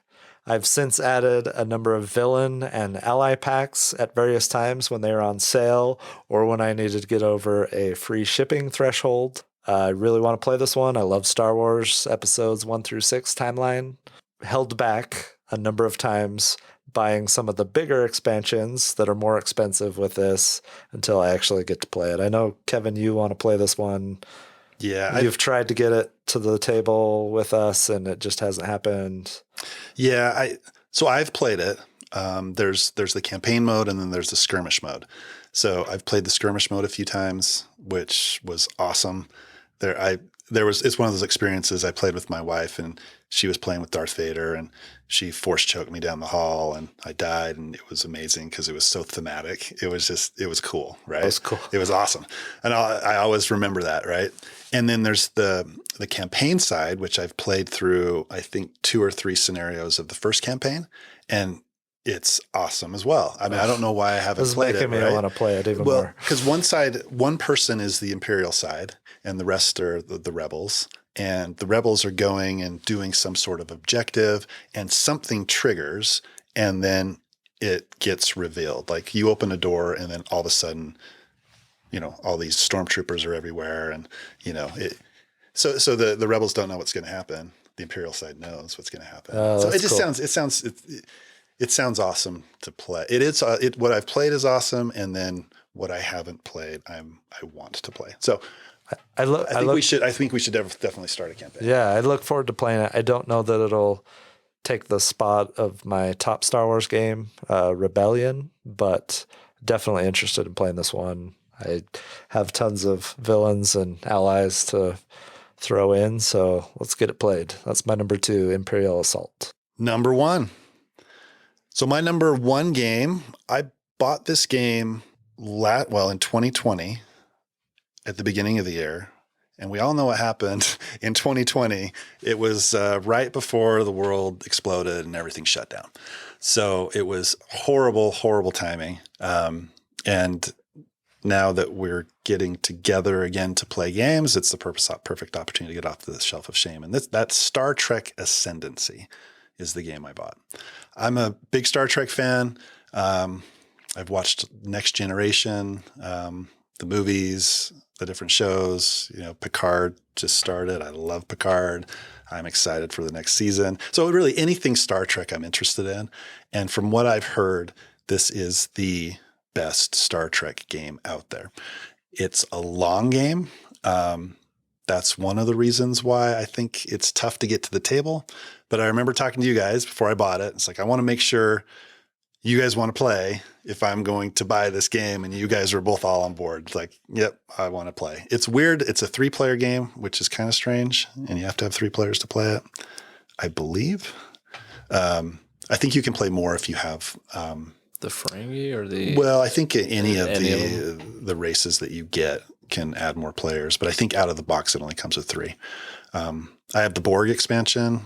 I've since added a number of villain and ally packs at various times when they were on sale or when I needed to get over a free shipping threshold. I really want to play this one. I love Star Wars episodes 1 through 6 timeline. Held back a number of times buying some of the bigger expansions that are more expensive with this until I actually get to play it. I know, Kevin, you want to play this one. Yeah. You've tried to get it to the table with us and it just hasn't happened. Yeah. So I've played it. There's the campaign mode and then there's the skirmish mode. So I've played the skirmish mode a few times, which was awesome. It's one of those experiences I played with my wife and she was playing with Darth Vader and she force choked me down the hall and I died and it was amazing because it was so thematic. It was cool, right? It was cool. It was awesome. And I always remember that, right? And then there's the campaign side, which I've played through, I think 2 or 3 scenarios of the first campaign. And it's awesome as well. I mean, I don't know why I haven't played it. This is making me want to play it even more. Because one person is the Imperial side and the rest are the rebels. And the rebels are going and doing some sort of objective and something triggers and then it gets revealed. Like you open a door and then all of a sudden, all these stormtroopers are everywhere and, So the rebels don't know what's going to happen. The Imperial side knows what's going to happen. Oh, So it that's just cool. it sounds awesome to play. It is what I've played is awesome, and then what I haven't played, I want to play. So I think we should definitely start a campaign. Yeah, I look forward to playing it. I don't know that it'll take the spot of my top Star Wars game, Rebellion, but definitely interested in playing this one. I have tons of villains and allies to throw in, so let's get it played. That's my number 2, Imperial Assault. Number 1. So my number 1 game, I bought this game in 2020 at the beginning of the year. And we all know what happened in 2020. It was right before the world exploded and everything shut down. So it was horrible, horrible timing. And now that we're getting together again to play games, it's the perfect opportunity to get off the shelf of shame. And that's Star Trek Ascendancy is the game I bought. I'm a big Star Trek fan. I've watched Next Generation, the movies, the different shows. Picard just started. I love Picard. I'm excited for the next season. So really anything Star Trek I'm interested in. And from what I've heard, this is the best Star Trek game out there. It's a long game. That's one of the reasons why I think it's tough to get to the table. But I remember talking to you guys before I bought it. It's like, I want to make sure you guys want to play if I'm going to buy this game, and you guys are both all on board. It's like, yep, I want to play. It's weird. It's a 3-player game, which is kind of strange, and you have to have 3 players to play it, I believe. I think you can play more if you have the Ferengi or the... Well, I think any of the races that you get can add more players, but I think out of the box it only comes with 3. I have the Borg expansion.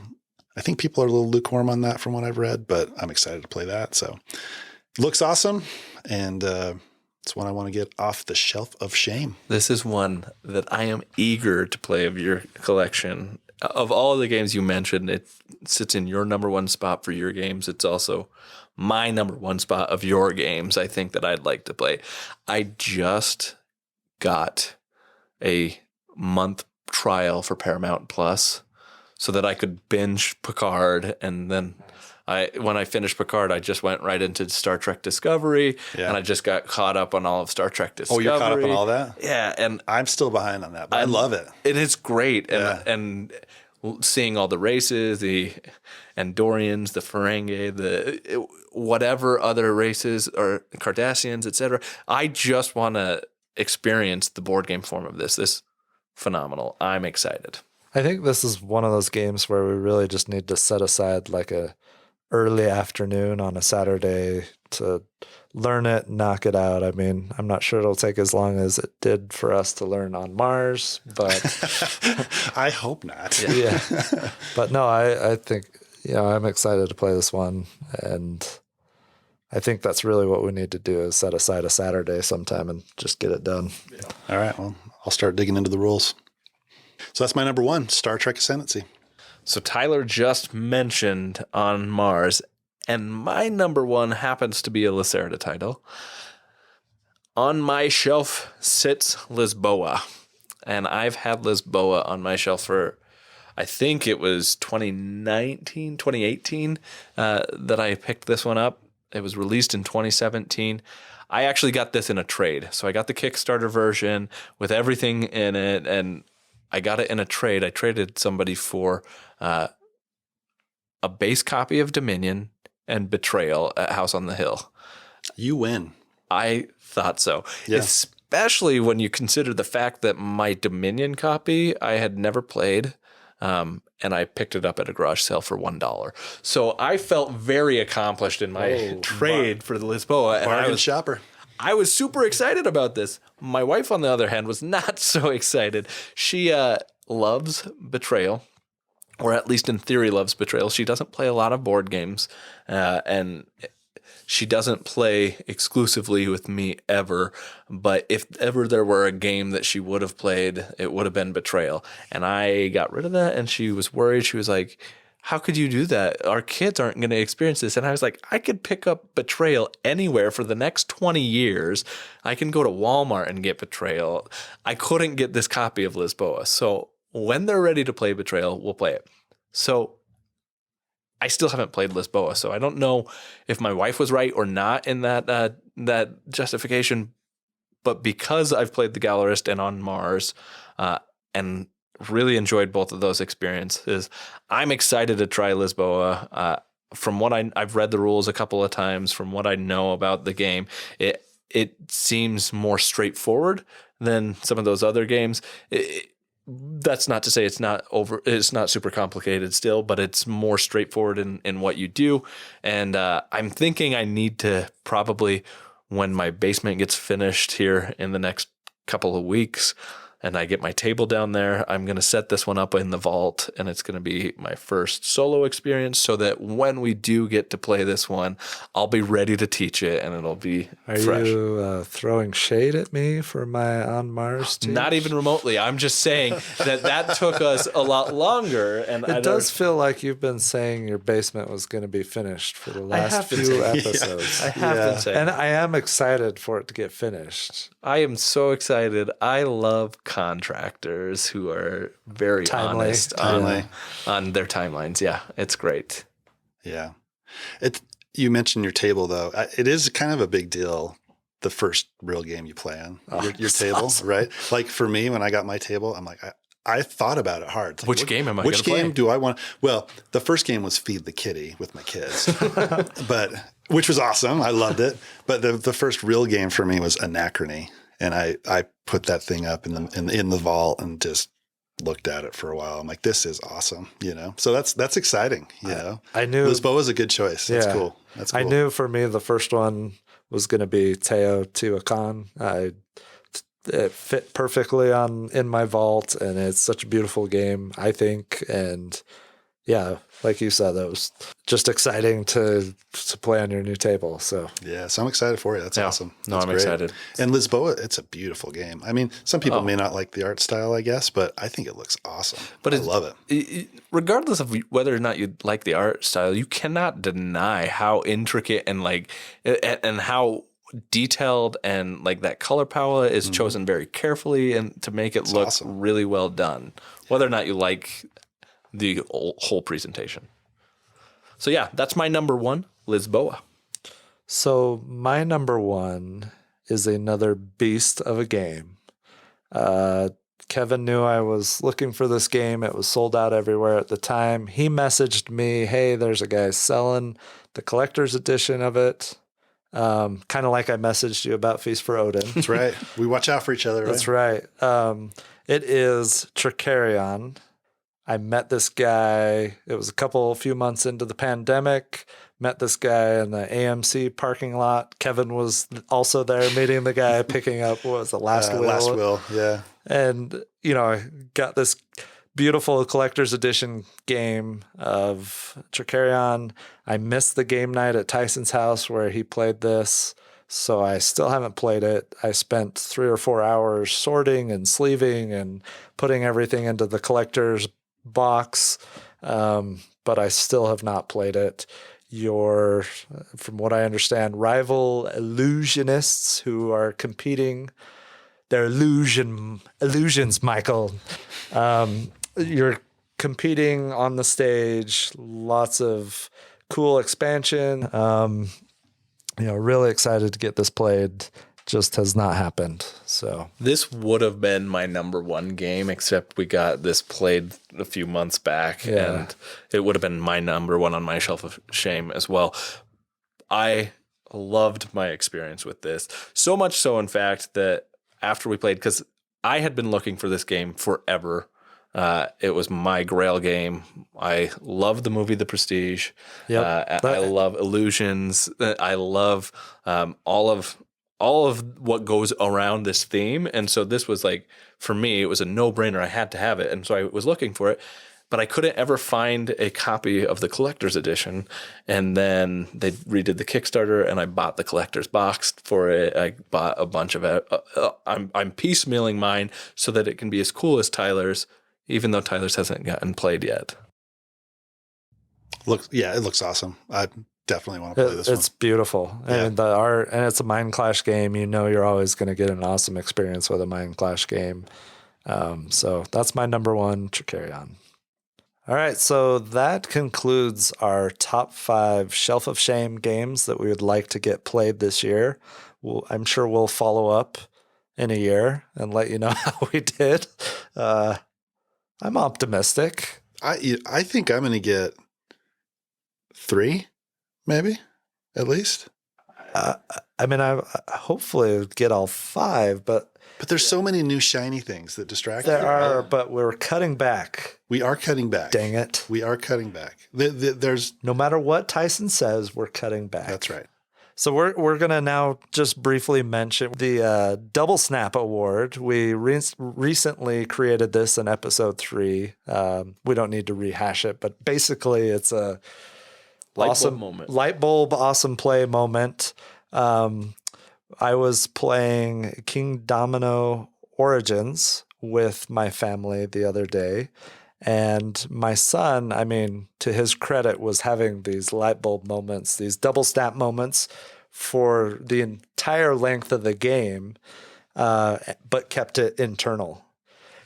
I think people are a little lukewarm on that from what I've read, but I'm excited to play that. So it looks awesome, and it's one I want to get off the shelf of shame. This is one that I am eager to play of your collection. Of all the games you mentioned, it sits in your number 1 spot for your games. It's also my number 1 spot of your games, I think, that I'd like to play. I just got a month trial for Paramount Plus so that I could binge Picard, and then when I finished Picard, I just went right into Star Trek Discovery, and I just got caught up on all of Star Trek Discovery. Oh, you're caught up on all that? Yeah, and I'm still behind on that, but I love it. It is great, and seeing all the races, the Andorians, the Ferengi, whatever other races, or Cardassians, etc. I just want to experience the board game form of this. This phenomenal. I'm excited. I think this is one of those games where we really just need to set aside like a early afternoon on a Saturday to learn it, knock it out. I mean, I'm not sure it'll take as long as it did for us to learn on Mars, but I hope not. Yeah. But no, I think, I'm excited to play this one, and I think that's really what we need to do is set aside a Saturday sometime and just get it done. Yeah. All right. Well, I'll start digging into the rules. So that's my number 1, Star Trek Ascendancy. So Tyler just mentioned On Mars, and my number 1 happens to be a Lacerda title. On my shelf sits Lisboa, and I've had Lisboa on my shelf for, I think it was 2018 that I picked this one up. It was released in 2017. I actually got this in a trade. So I got the Kickstarter version with everything in it, and I got it in a trade. I traded somebody for a base copy of Dominion and Betrayal at House on the Hill. You win. I thought so. Yeah. Especially when you consider the fact that my Dominion copy I had never played, and I picked it up at a garage sale for $1. So I felt very accomplished in my trade for the Lisboa. Bargain shopper. I was super excited about this. My wife, on the other hand, was not so excited. She loves Betrayal, or at least in theory loves Betrayal. She doesn't play a lot of board games, and she doesn't play exclusively with me ever. But if ever there were a game that she would have played, it would have been Betrayal. And I got rid of that, and she was worried. She was like, how could you do that? Our kids aren't going to experience this. And I was like, I could pick up Betrayal anywhere for the next 20 years. I can go to Walmart and get Betrayal. I couldn't get this copy of Lisboa. So when they're ready to play Betrayal, we'll play it. So I still haven't played Lisboa, so I don't know if my wife was right or not in that justification. But because I've played The Gallerist and On Mars, and really enjoyed both of those experiences, I'm excited to try Lisboa. From what I've read the rules a couple of times, from what I know about the game, it seems more straightforward than some of those other games. That's not to say it's not super complicated still, but it's more straightforward in what you do. And I'm thinking I need to probably, when my basement gets finished here in the next couple of weeks and I get my table down there, I'm going to set this one up in the vault, and it's going to be my first solo experience so that when we do get to play this one, I'll be ready to teach it and it'll be fresh. Are you throwing shade at me for my On Mars teach? Not even remotely. I'm just saying that took us a lot longer. And it does feel like you've been saying your basement was going to be finished for the last few episodes. I have been saying. And I am excited for it to get finished. I am so excited. I love contractors who are very honest on their timelines. Yeah, it's great. Yeah. You mentioned your table, though. It is kind of a big deal, the first real game you play on your table, awesome. Right? Like for me, when I got my table, I'm like, I thought about it hard. Like, which game am I going to play? Which game do I want? Well, the first game was Feed the Kitty with my kids, which was awesome. I loved it. But the first real game for me was Anachrony. And I put that thing up in the vault and just looked at it for a while. I'm like, this is awesome, So that's exciting, I knew Lisboa was a good choice. That's cool. That's cool. I knew for me the first one was going to be Teotihuacan. It fit perfectly in my vault, and it's such a beautiful game, I think. And yeah, like you said, that was just exciting to play on your new table. So I'm excited for you. That's awesome. I'm excited. And Lisboa, it's a beautiful game. I mean, some people may not like the art style, I guess, but I think it looks awesome. But I love it. Regardless of whether or not you like the art style, you cannot deny how intricate and how detailed and like that color palette is chosen very carefully and to make it look really well done. Whether or not you like the whole presentation. So yeah, that's my number one, Lisboa. So my number one is another beast of a game. Kevin knew I was looking for this game. It was sold out everywhere at the time. He messaged me, hey, there's a guy selling the collector's edition of it. Kind of like I messaged you about Feast for Odin. That's right. We watch out for each other, right? That's right. It is Tricarion. I met this guy. It was a few months into the pandemic. Met this guy in the AMC parking lot. Kevin was also there meeting the guy, picking up, what was the Last Will? Last Will, yeah. And, I got this beautiful collector's edition game of Tricarion. I missed the game night at Tyson's house where he played this, so I still haven't played it. I spent 3 or 4 hours sorting and sleeving and putting everything into the collector's box, but I still have not played it. From what I understand, rival illusionists who are competing. They're illusions, Michael. You're competing on the stage. Lots of cool expansion. Really excited to get this played. Just has not happened. So this would have been my number one game, except we got this played a few months back, and it would have been my number one on my shelf of shame as well. I loved my experience with this, so much so, in fact, that after we played, because I had been looking for this game forever. It was my grail game. I love the movie The Prestige. Yep. I love illusions. I love all of what goes around this theme. And so this was like, for me, it was a no-brainer. I had to have it. And so I was looking for it, but I couldn't ever find a copy of the collector's edition. And then they redid the Kickstarter and I bought the collector's box for it. I bought a bunch of it. I'm piecemealing mine so that it can be as cool as Tyler's, even though Tyler's hasn't gotten played yet. It looks awesome. I definitely want to play this one. It's beautiful. Yeah. And the art, and it's a Mind Clash game. You're always going to get an awesome experience with a Mind Clash game. So that's my number one, Tricarion. All right, so that concludes our top 5 Shelf of Shame games that we would like to get played this year. I'm sure we'll follow up in a year and let you know how we did. I'm optimistic. I think I'm going to get 3, maybe, at least. I mean, I hopefully get all 5, but there's so many new shiny things that distract there you. are, but we're cutting back. We are cutting back. Dang it. We are cutting back. There's No matter what Tyson says, we're cutting back. That's right. So we're going to now just briefly mention the Double Snap Award. We recently created this in episode 3. We don't need to rehash it, but basically it's a light bulb awesome play moment. I was playing King Domino Origins with my family the other day, and my son, I mean, to his credit, was having these light bulb moments, these double snap moments for the entire length of the game, but kept it internal.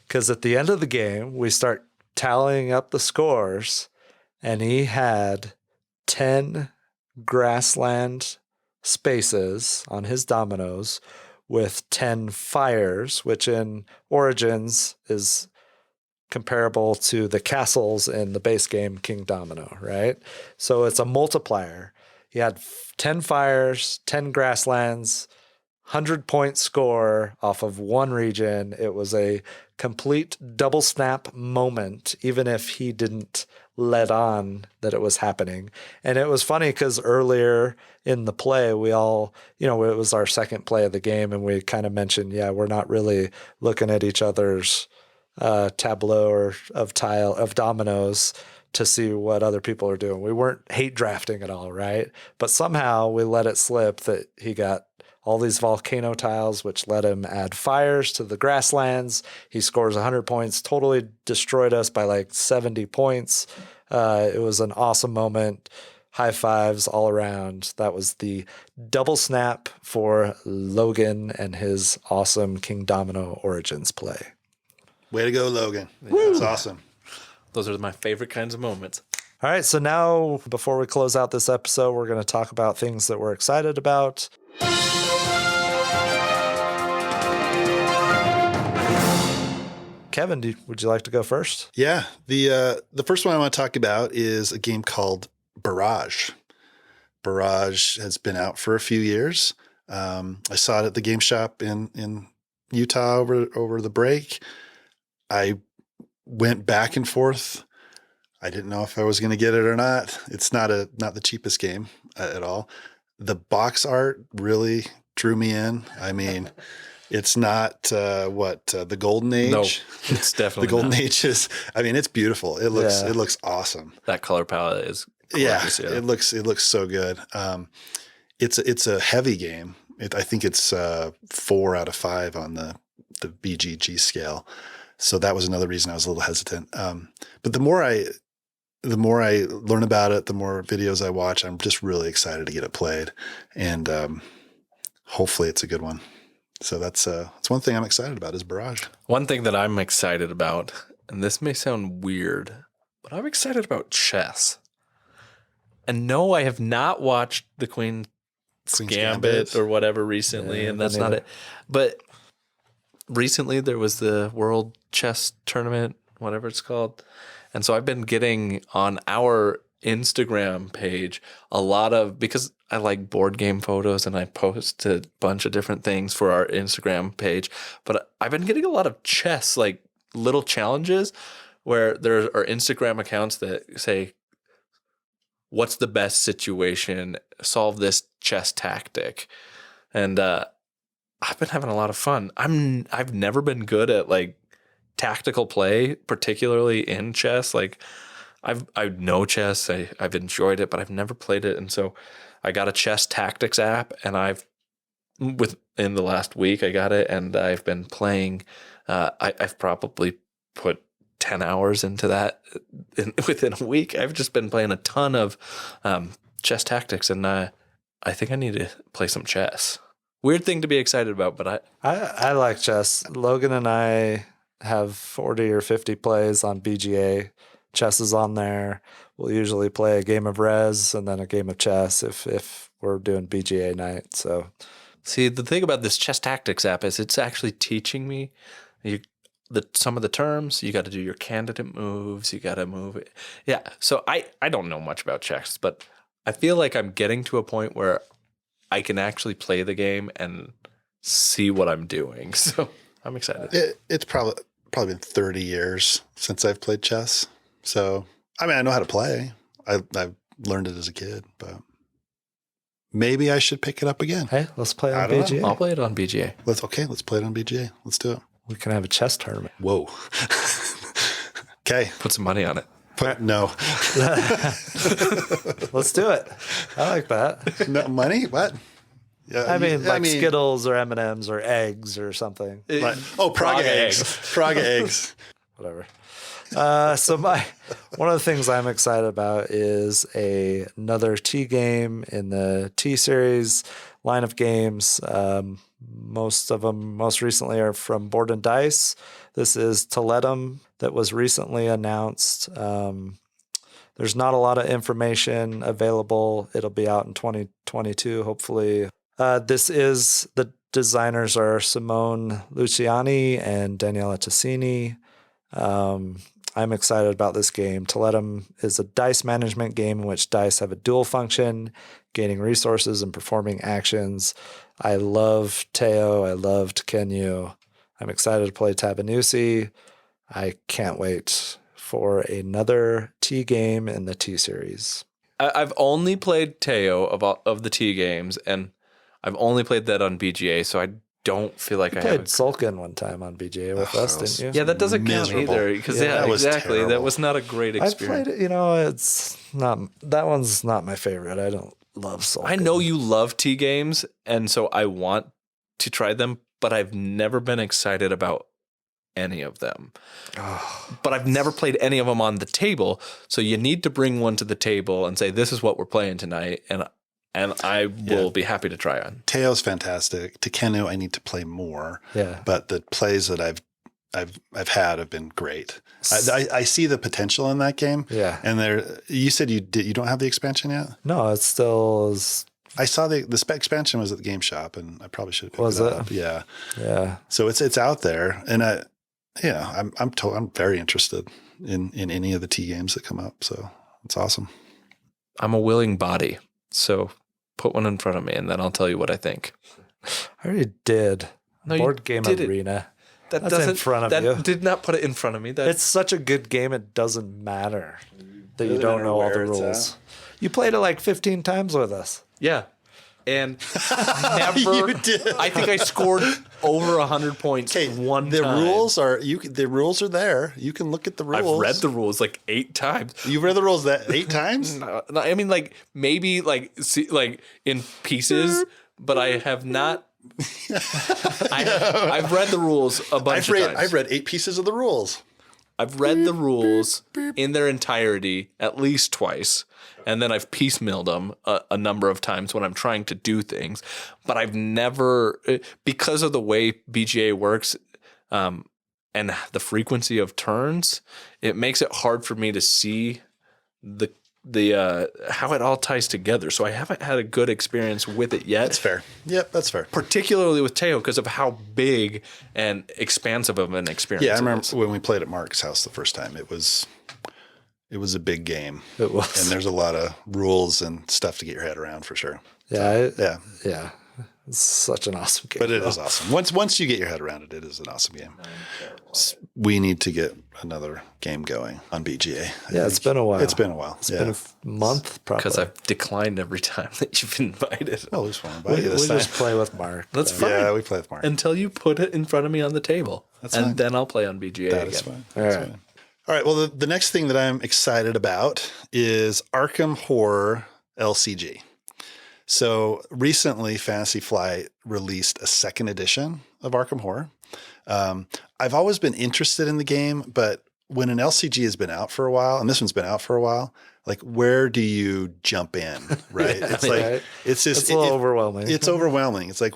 Because at the end of the game, we start tallying up the scores, and he had 10 grassland spaces on his dominoes with 10 fires, which in Origins is comparable to the castles in the base game King Domino, right? So it's a multiplier. He had 10 fires, 10 grasslands, 100-point score off of one region. It was a complete double snap moment, even if he didn't let on that it was happening. And it was funny because earlier in the play, we all, it was our second play of the game, and we kind of mentioned, we're not really looking at each other's tableau or of dominoes to see what other people are doing. We weren't hate drafting at all, right? But somehow we let it slip that he got all these volcano tiles, which let him add fires to the grasslands. He scores 100 points, totally destroyed us by like 70 points. It was an awesome moment. High fives all around. That was the double snap for Logan and his awesome King Domino Origins play. Way to go, Logan. That's awesome. Those are my favorite kinds of moments. All right, so now before we close out this episode, we're going to talk about things that we're excited about. Kevin, would you like to go first? Yeah. The first one I want to talk about is a game called Barrage. Barrage has been out for a few years. I saw it at the game shop in Utah over the break. I went back and forth. I didn't know if I was going to get it or not. It's not the cheapest game at all. The box art really drew me in. I mean, it's not the Golden Age. No, it's definitely the Golden not. Age is. I mean, it's beautiful. It looks awesome. That color palette is gorgeous, yeah. It looks so good. It's a heavy game. I think it's 4 out of 5 on the BGG scale. So that was another reason I was a little hesitant. But the more I learn about it, the more videos I watch, I'm just really excited to get it played, and hopefully it's a good one. So that's one thing I'm excited about is Barrage. One thing that I'm excited about, and this may sound weird, but I'm excited about chess. And no, I have not watched the Queen's Gambit or whatever recently, and that's not it. But recently there was the World Chess Tournament, whatever it's called. And so I've been getting on our Instagram page a lot of, because I like board game photos and I post a bunch of different things for our Instagram page, but I've been getting a lot of chess, like little challenges where there are Instagram accounts that say, what's the best situation? Solve this chess tactic. And I've been having a lot of fun. I've never been good at like tactical play, particularly in chess. Like I know chess, I've enjoyed it, but I've never played it. And so I got a chess tactics app, and within the last week I got it, and I've been playing. I've probably put 10 hours into that within a week. I've just been playing a ton of chess tactics, and I think I need to play some chess. Weird thing to be excited about, but I like chess. Logan and I have 40 or 50 plays on BGA. Chess is on there. We'll usually play a game of Res and then a game of chess if we're doing BGA night. So, See, the thing about this Chess Tactics app is it's actually teaching me some of the terms. You got to do your candidate moves. You got to move it. Yeah. So I don't know much about chess, but I feel like I'm getting to a point where I can actually play the game and see what I'm doing. So I'm excited. It's probably been 30 years since I've played chess. So, I mean, I know how to play. I've learned it as a kid, but maybe I should pick it up again. hey, let's play on I don't know. BGA. I'll play it on BGA. Let's play it on BGA. Let's do it. We can have a chess tournament. Whoa. Okay. Put some money on it. No. Let's do it. I like that. No money? What? Yeah, I mean, Skittles or M&Ms or eggs or something. Praga eggs. Praga eggs. Whatever. So one of the things I'm excited about is another T game in the T series line of games. Most of them, most recently, are from Board and Dice. This is Toletum that was recently announced. There's not a lot of information available. It'll be out in 2022, hopefully. The designers are Simone Luciani and Daniela Tassini. I'm excited about this game. Toletum is a dice management game in which dice have a dual function, gaining resources and performing actions. I love Teo. I loved Kenyu. I'm excited to play Tabanusi. I can't wait for another T game in the T series. I've only played Teo of the T games, and I've only played that on BGA, so I don't feel like You I played have. Sulkin one time on BGA with us, didn't you? Yeah, that doesn't miserable. count either. Because that was exactly, that terrible. was not a great I experience. played it. It's not, that one's not my favorite. I don't love Sulkin. I know you love T games, and so I want to try them, but I've never been excited about any of them. But I've never played any of them on the table, so you need to bring one to the table and say, this is what we're playing tonight, and I will be happy to try on. Teo's fantastic. Tekenu, I need to play more. Yeah. But the plays that I've had have been great. I see the potential in that game. Yeah. And you said you don't have the expansion yet? No, it still is. I saw the expansion was at the game shop, and I probably should have picked Was it it? up. Yeah. Yeah. So it's out there, and I'm very interested in any of the T games that come up. So it's awesome. I'm a willing body, so put one in front of me, and then I'll tell you what I think. I already did. No, you Board Game didn't. Arena. That That's in front of you. That did not put it in front of me. It's such a good game, it doesn't matter that you don't know all the rules. You played it like 15 times with us. Yeah. And never. You did. I think I scored over 100 points one the time. the rules are there. You can look at the rules. I've read the rules like 8 times. You've read the rules 8 times? No, I mean, like maybe like in pieces, but I have not. I've read the rules a bunch of times. I've read 8 pieces of the rules. I've read the rules in their entirety at least twice, and then I've piecemealed them a number of times when I'm trying to do things. But I've never, because of the way BGA works and the frequency of turns, it makes it hard for me to see the how it all ties together. So I haven't had a good experience with it yet. That's fair. Yep, that's fair. Particularly with Teo because of how big and expansive of an experience. Yeah, I remember it is. when we played at Mark's house the first time. It was a big game. It was. And there's a lot of rules and stuff to get your head around for sure. Yeah. Yeah. It's such an awesome game. But it is awesome. Once you get your head around it, it is an awesome game. We need to get another game going on BGA. Yeah, it's been a while. It's been a while. It's been a month probably. Because I've declined every time that you've invited. Well, it's fun. we just play with Mark. That's fine. Yeah, we play with Mark. Until you put it in front of me on the table. That's and fine. then I'll play on BGA That again. is fine. All That's right. fine. All right. Well, the next thing that I'm excited about is Arkham Horror Lcg. So recently, Fantasy Flight released a 2nd edition of Arkham Horror. I've always been interested in the game, but when an LCG has been out for a while, and this one's been out for a while, like where do you jump in? Right? It's like Right. it's just It's a little overwhelming. It's overwhelming. It's like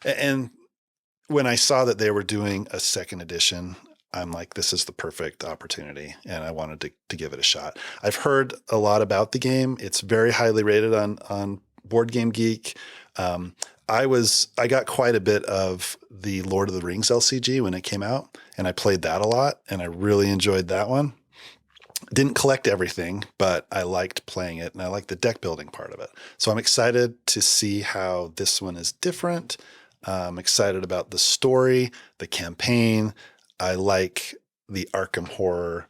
and when I saw that they were doing a 2nd edition, I'm like, this is the perfect opportunity, and I wanted to give it a shot. I've heard a lot about the game. It's very highly rated on Board Game Geek. I got quite a bit of the Lord of the Rings LCG when it came out, and I played that a lot, and I really enjoyed that one. Didn't collect everything, but I liked playing it, and I liked the deck building part of it. So I'm excited to see how this one is different. I'm excited about the story, the campaign. I like the Arkham Horror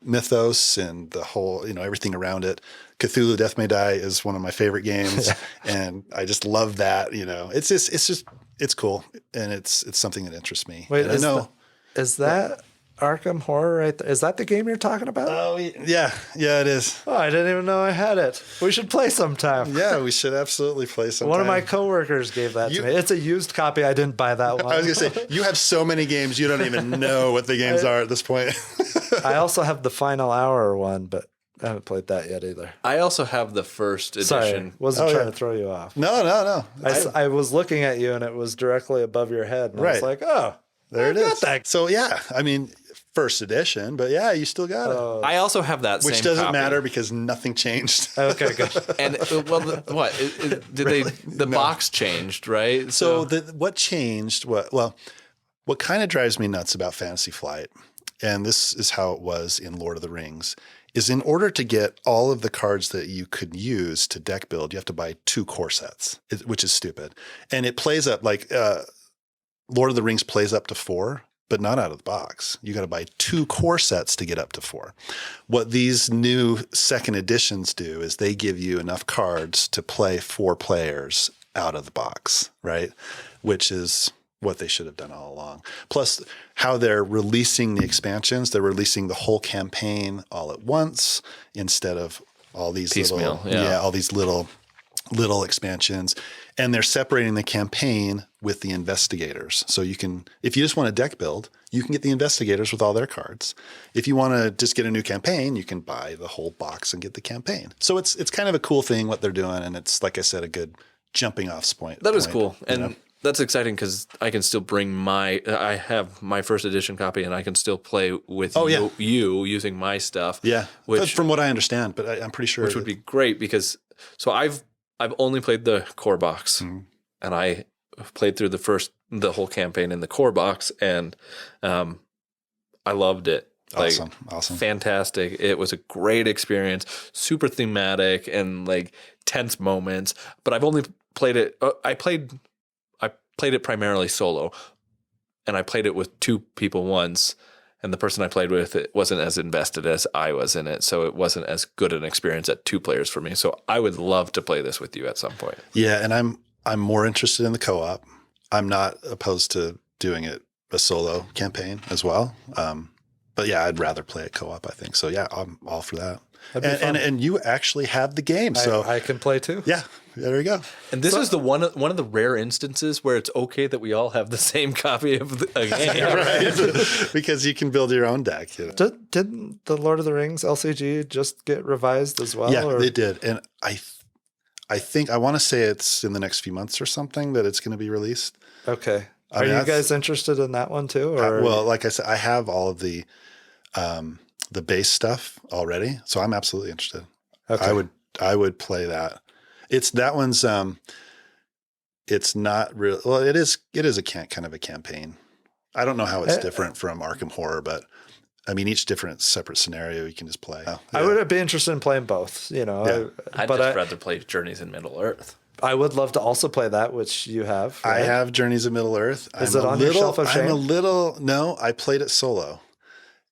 mythos and the whole, everything around it. Cthulhu Death May Die is one of my favorite games, and I just love that. It's cool, and it's something that interests me. Wait, and is that Arkham Horror right there? Is that the game you're talking about? Oh, yeah, it is. Oh, I didn't even know I had it. We should play sometime. Yeah, we should absolutely play sometime. One of my coworkers gave that to me. It's a used copy. I didn't buy that one. I was going to say, you have so many games, you don't even know what the games are at this point. I also have the Final Hour one, but I haven't played that yet either. I also have the first edition. Sorry, wasn't trying to throw you off. No. I was looking at you, and it was directly above your head. And I was like, oh, there it is. So, yeah, I mean, first edition, but yeah, you still got it. I also have that Which same doesn't copy. matter because nothing changed. Okay, good. And the box changed, right? So what changed? What kind of drives me nuts about Fantasy Flight, and this is how it was in Lord of the Rings, is in order to get all of the cards that you could use to deck build, you have to buy 2 core sets, which is stupid. And it plays up like Lord of the Rings plays up to 4, but not out of the box. You got to buy 2 core sets to get up to 4. What these new second editions do is they give you enough cards to play 4 players out of the box, right? Which is what they should have done all along. Plus, how they're releasing the expansions, they're releasing the whole campaign all at once instead of all these piecemeal, all these little expansions. And they're separating the campaign with the investigators. So you can, if you just want a deck build, you can get the investigators with all their cards. If you want to just get a new campaign, you can buy the whole box and get the campaign. So it's kind of a cool thing what they're doing, and it's, like I said, a good jumping off point. That is cool. And that's exciting because I can still bring I have my first edition copy, and I can still play with you using my stuff. Yeah, which, from what I understand, but I'm pretty sure. Which would be great because, so I've only played the core box, and I played through the whole campaign in the core box, and I loved it. Awesome. Fantastic. It was a great experience, super thematic and like tense moments, but I've only played it. I played it primarily solo, and I played it with 2 people once, and the person I played with, it wasn't as invested as I was in it. So it wasn't as good an experience at 2 players for me. So I would love to play this with you at some point. Yeah. And I'm more interested in the co-op. I'm not opposed to doing it a solo campaign as well. But yeah, I'd rather play it co-op, I think. So yeah, I'm all for that. And you actually have the game, so I can play too. Yeah, there we go. And this is the one of the rare instances where it's okay that we all have the same copy of a game, right? Because you can build your own deck. Didn't the Lord of the Rings LCG just get revised as well? Yeah, they did, and I think I want to say it's in the next few months or something that it's going to be released. Okay. Are you guys interested in that one too? Or? Well, like I said, I have all of the base stuff already, so I'm absolutely interested. Okay. I would play that. That one's it's not real. Well, it is kind of a campaign. I don't know how it's different from Arkham Horror, but I mean, each separate scenario you can just play. Yeah. I would be interested in playing both. I'd rather play Journeys in Middle Earth. I would love to also play that, which you have. Right? I have Journeys in Middle Earth. Is it on your shelf of shame? No, I played it solo,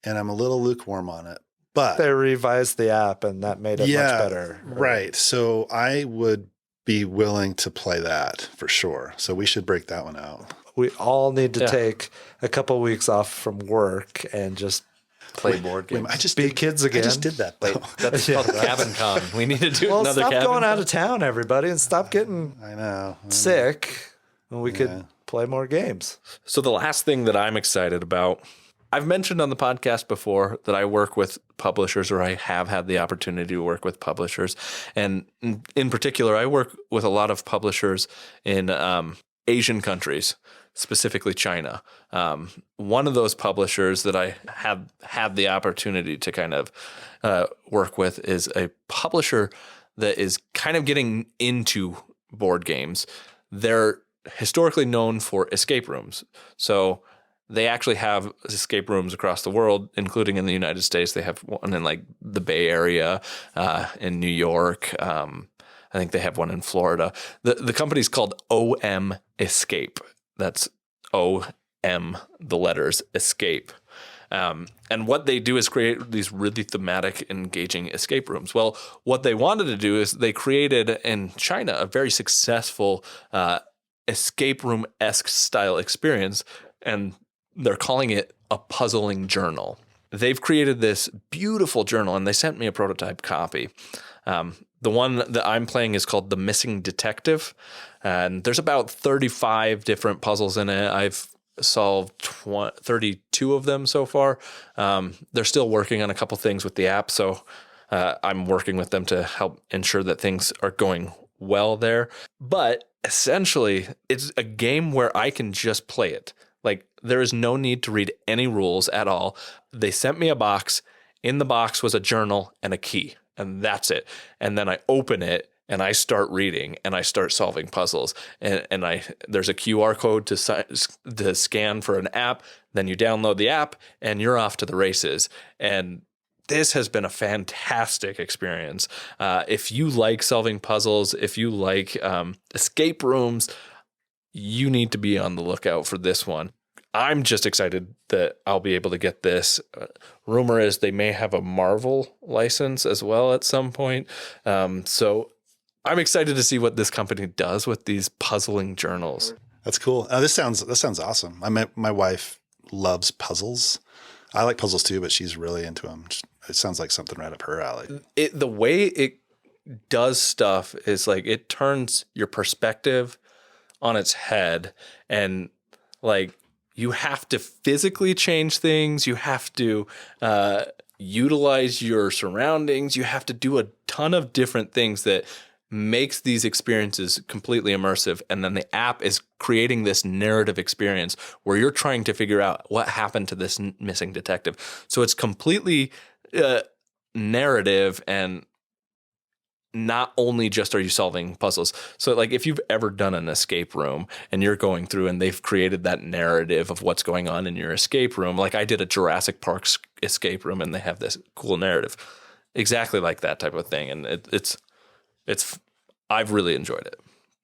and I'm a little lukewarm on it. But they revised the app, and that made it much better. Right. So I would be willing to play that for sure. So we should break that one out. We all need to take a couple weeks off from work and just play board games. I just be kids again. I just did that. Though. That's called Cabin Con. We need to do another stop Cabin going Con. out of town, everybody, and stop getting sick, and we could play more games. So the last thing that I'm excited about, I've mentioned on the podcast before that I work with publishers, or I have had the opportunity to work with publishers. And in particular, I work with a lot of publishers in Asian countries, specifically China. One of those publishers that I have had the opportunity to kind of work with is a publisher that is kind of getting into board games. They're historically known for escape rooms. So they actually have escape rooms across the world, including in the United States. They have one in like the Bay Area, in New York. I think they have one in Florida. The company's called OM Escape. That's OM, the letters Escape. And what they do is create these really thematic, engaging escape rooms. Well, what they wanted to do is they created in China a very successful escape room-esque style experience, and they're calling it a puzzling journal. They've created this beautiful journal, and they sent me a prototype copy. The one that I'm playing is called The Missing Detective, and there's about 35 different puzzles in it. I've solved 32 of them so far. They're still working on a couple things with the app, so I'm working with them to help ensure that things are going well there. But essentially, it's a game where I can just play it. Like, there is no need to read any rules at all. They sent me a box. In the box was a journal and a key, and that's it. And then I open it and I start reading and I start solving puzzles. And there's a QR code to scan for an app. Then you download the app and you're off to the races. And this has been a fantastic experience. If you like solving puzzles, if you like escape rooms, you need to be on the lookout for this one. I'm just excited that I'll be able to get this. Rumor is they may have a Marvel license as well at some point. So I'm excited to see what this company does with these puzzling journals. That's cool. This sounds awesome. My wife loves puzzles. I like puzzles too, but she's really into them. It sounds like something right up her alley. The way it does stuff is like it turns your perspective on its head, and like you have to physically change things. You have to utilize your surroundings. You have to do a ton of different things that makes these experiences completely immersive. And then the app is creating this narrative experience where you're trying to figure out what happened to this missing detective. So it's completely narrative, and not only just are you solving puzzles. So like if you've ever done an escape room and you're going through and they've created that narrative of what's going on in your escape room, like I did a Jurassic Park escape room and they have this cool narrative, exactly like that type of thing. And it's I've really enjoyed it.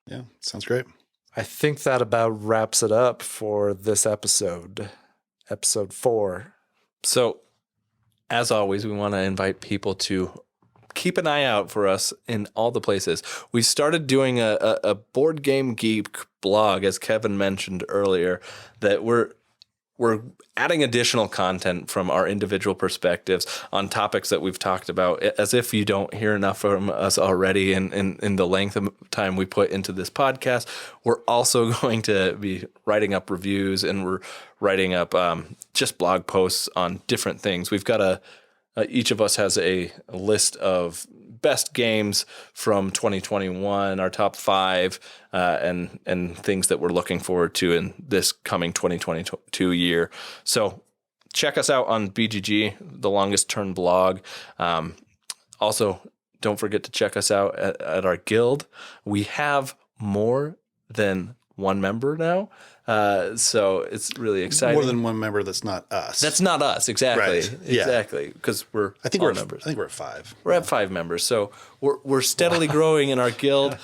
Yeah, sounds great. I think that about wraps it up for this episode 4. So as always, we want to invite people to keep an eye out for us in all the places. We started doing a Board Game Geek blog, as Kevin mentioned earlier, that we're adding additional content from our individual perspectives on topics that we've talked about, as if you don't hear enough from us already in the length of time we put into this podcast. We're also going to be writing up reviews, and we're writing up just blog posts on different things. We've got each of us has a list of best games from 2021, our top 5, and things that we're looking forward to in this coming 2022 year. So check us out on BGG, the Longest Turn blog. Also, don't forget to check us out at our guild. We have more than one member now. So it's really exciting. More than one member that's not us. That's not us, exactly. Right. Yeah. Exactly. Because we're members. I think we're at 5. We're at 5 members. So we're steadily growing in our guild.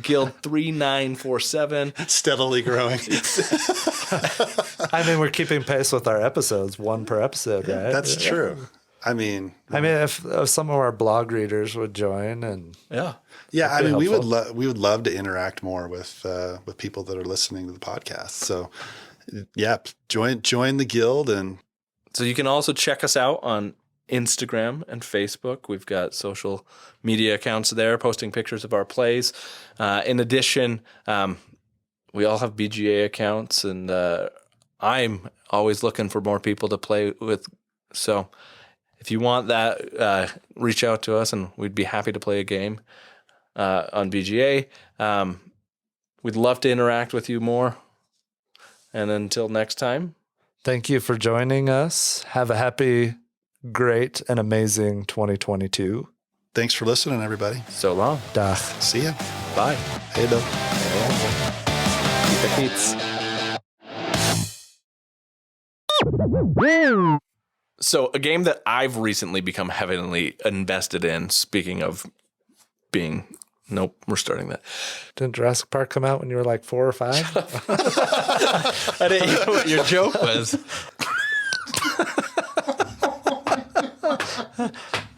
Guild 3947. Steadily growing. I mean, we're keeping pace with our episodes, 1 per episode, right? That's true. I mean, if some of our blog readers would join, and Yeah. I mean, we helpful. would love to interact more with people that are listening to the podcast. So, yeah, join the guild, and So you can also check us out on Instagram and Facebook. We've got social media accounts there posting pictures of our plays. In addition, we all have BGA accounts, and I'm always looking for more people to play with. So if you want that, reach out to us, and we'd be happy to play a game on BGA. We'd love to interact with you more. And until next time, Thank you for joining us. Have a happy, great, and amazing 2022. Thanks for listening, everybody. so long. Dag. See ya. Bye. Hey, Bill. Keep it So a game that I've recently become heavily invested in, speaking of being... Nope, we're starting that. Didn't Jurassic Park come out when you were like 4 or 5? I didn't know what your joke was.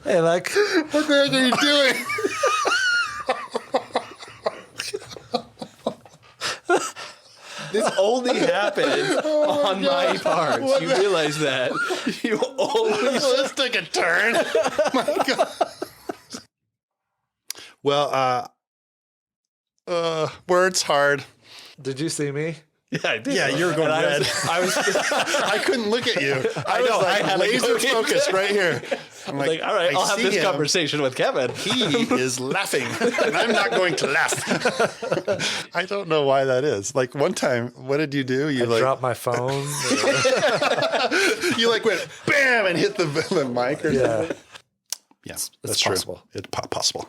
Hey, like, What the heck are you doing? This only happened on my part. You realize that. You always... Let's take a turn. My God. Well, words hard. did you see me? Yeah, I did. Yeah, you were going And red. I was I couldn't look at you. I was know, I like had a laser good- focused right here. I'm like, all right, I I'll have see this him. conversation with Kevin. He is laughing, and I'm not going to laugh. I don't know why that is. Like one time, what did you do? You I like dropped my phone. you like went bam and hit the mic or something. Yeah. Yeah, It's that's true. possible. It's possible.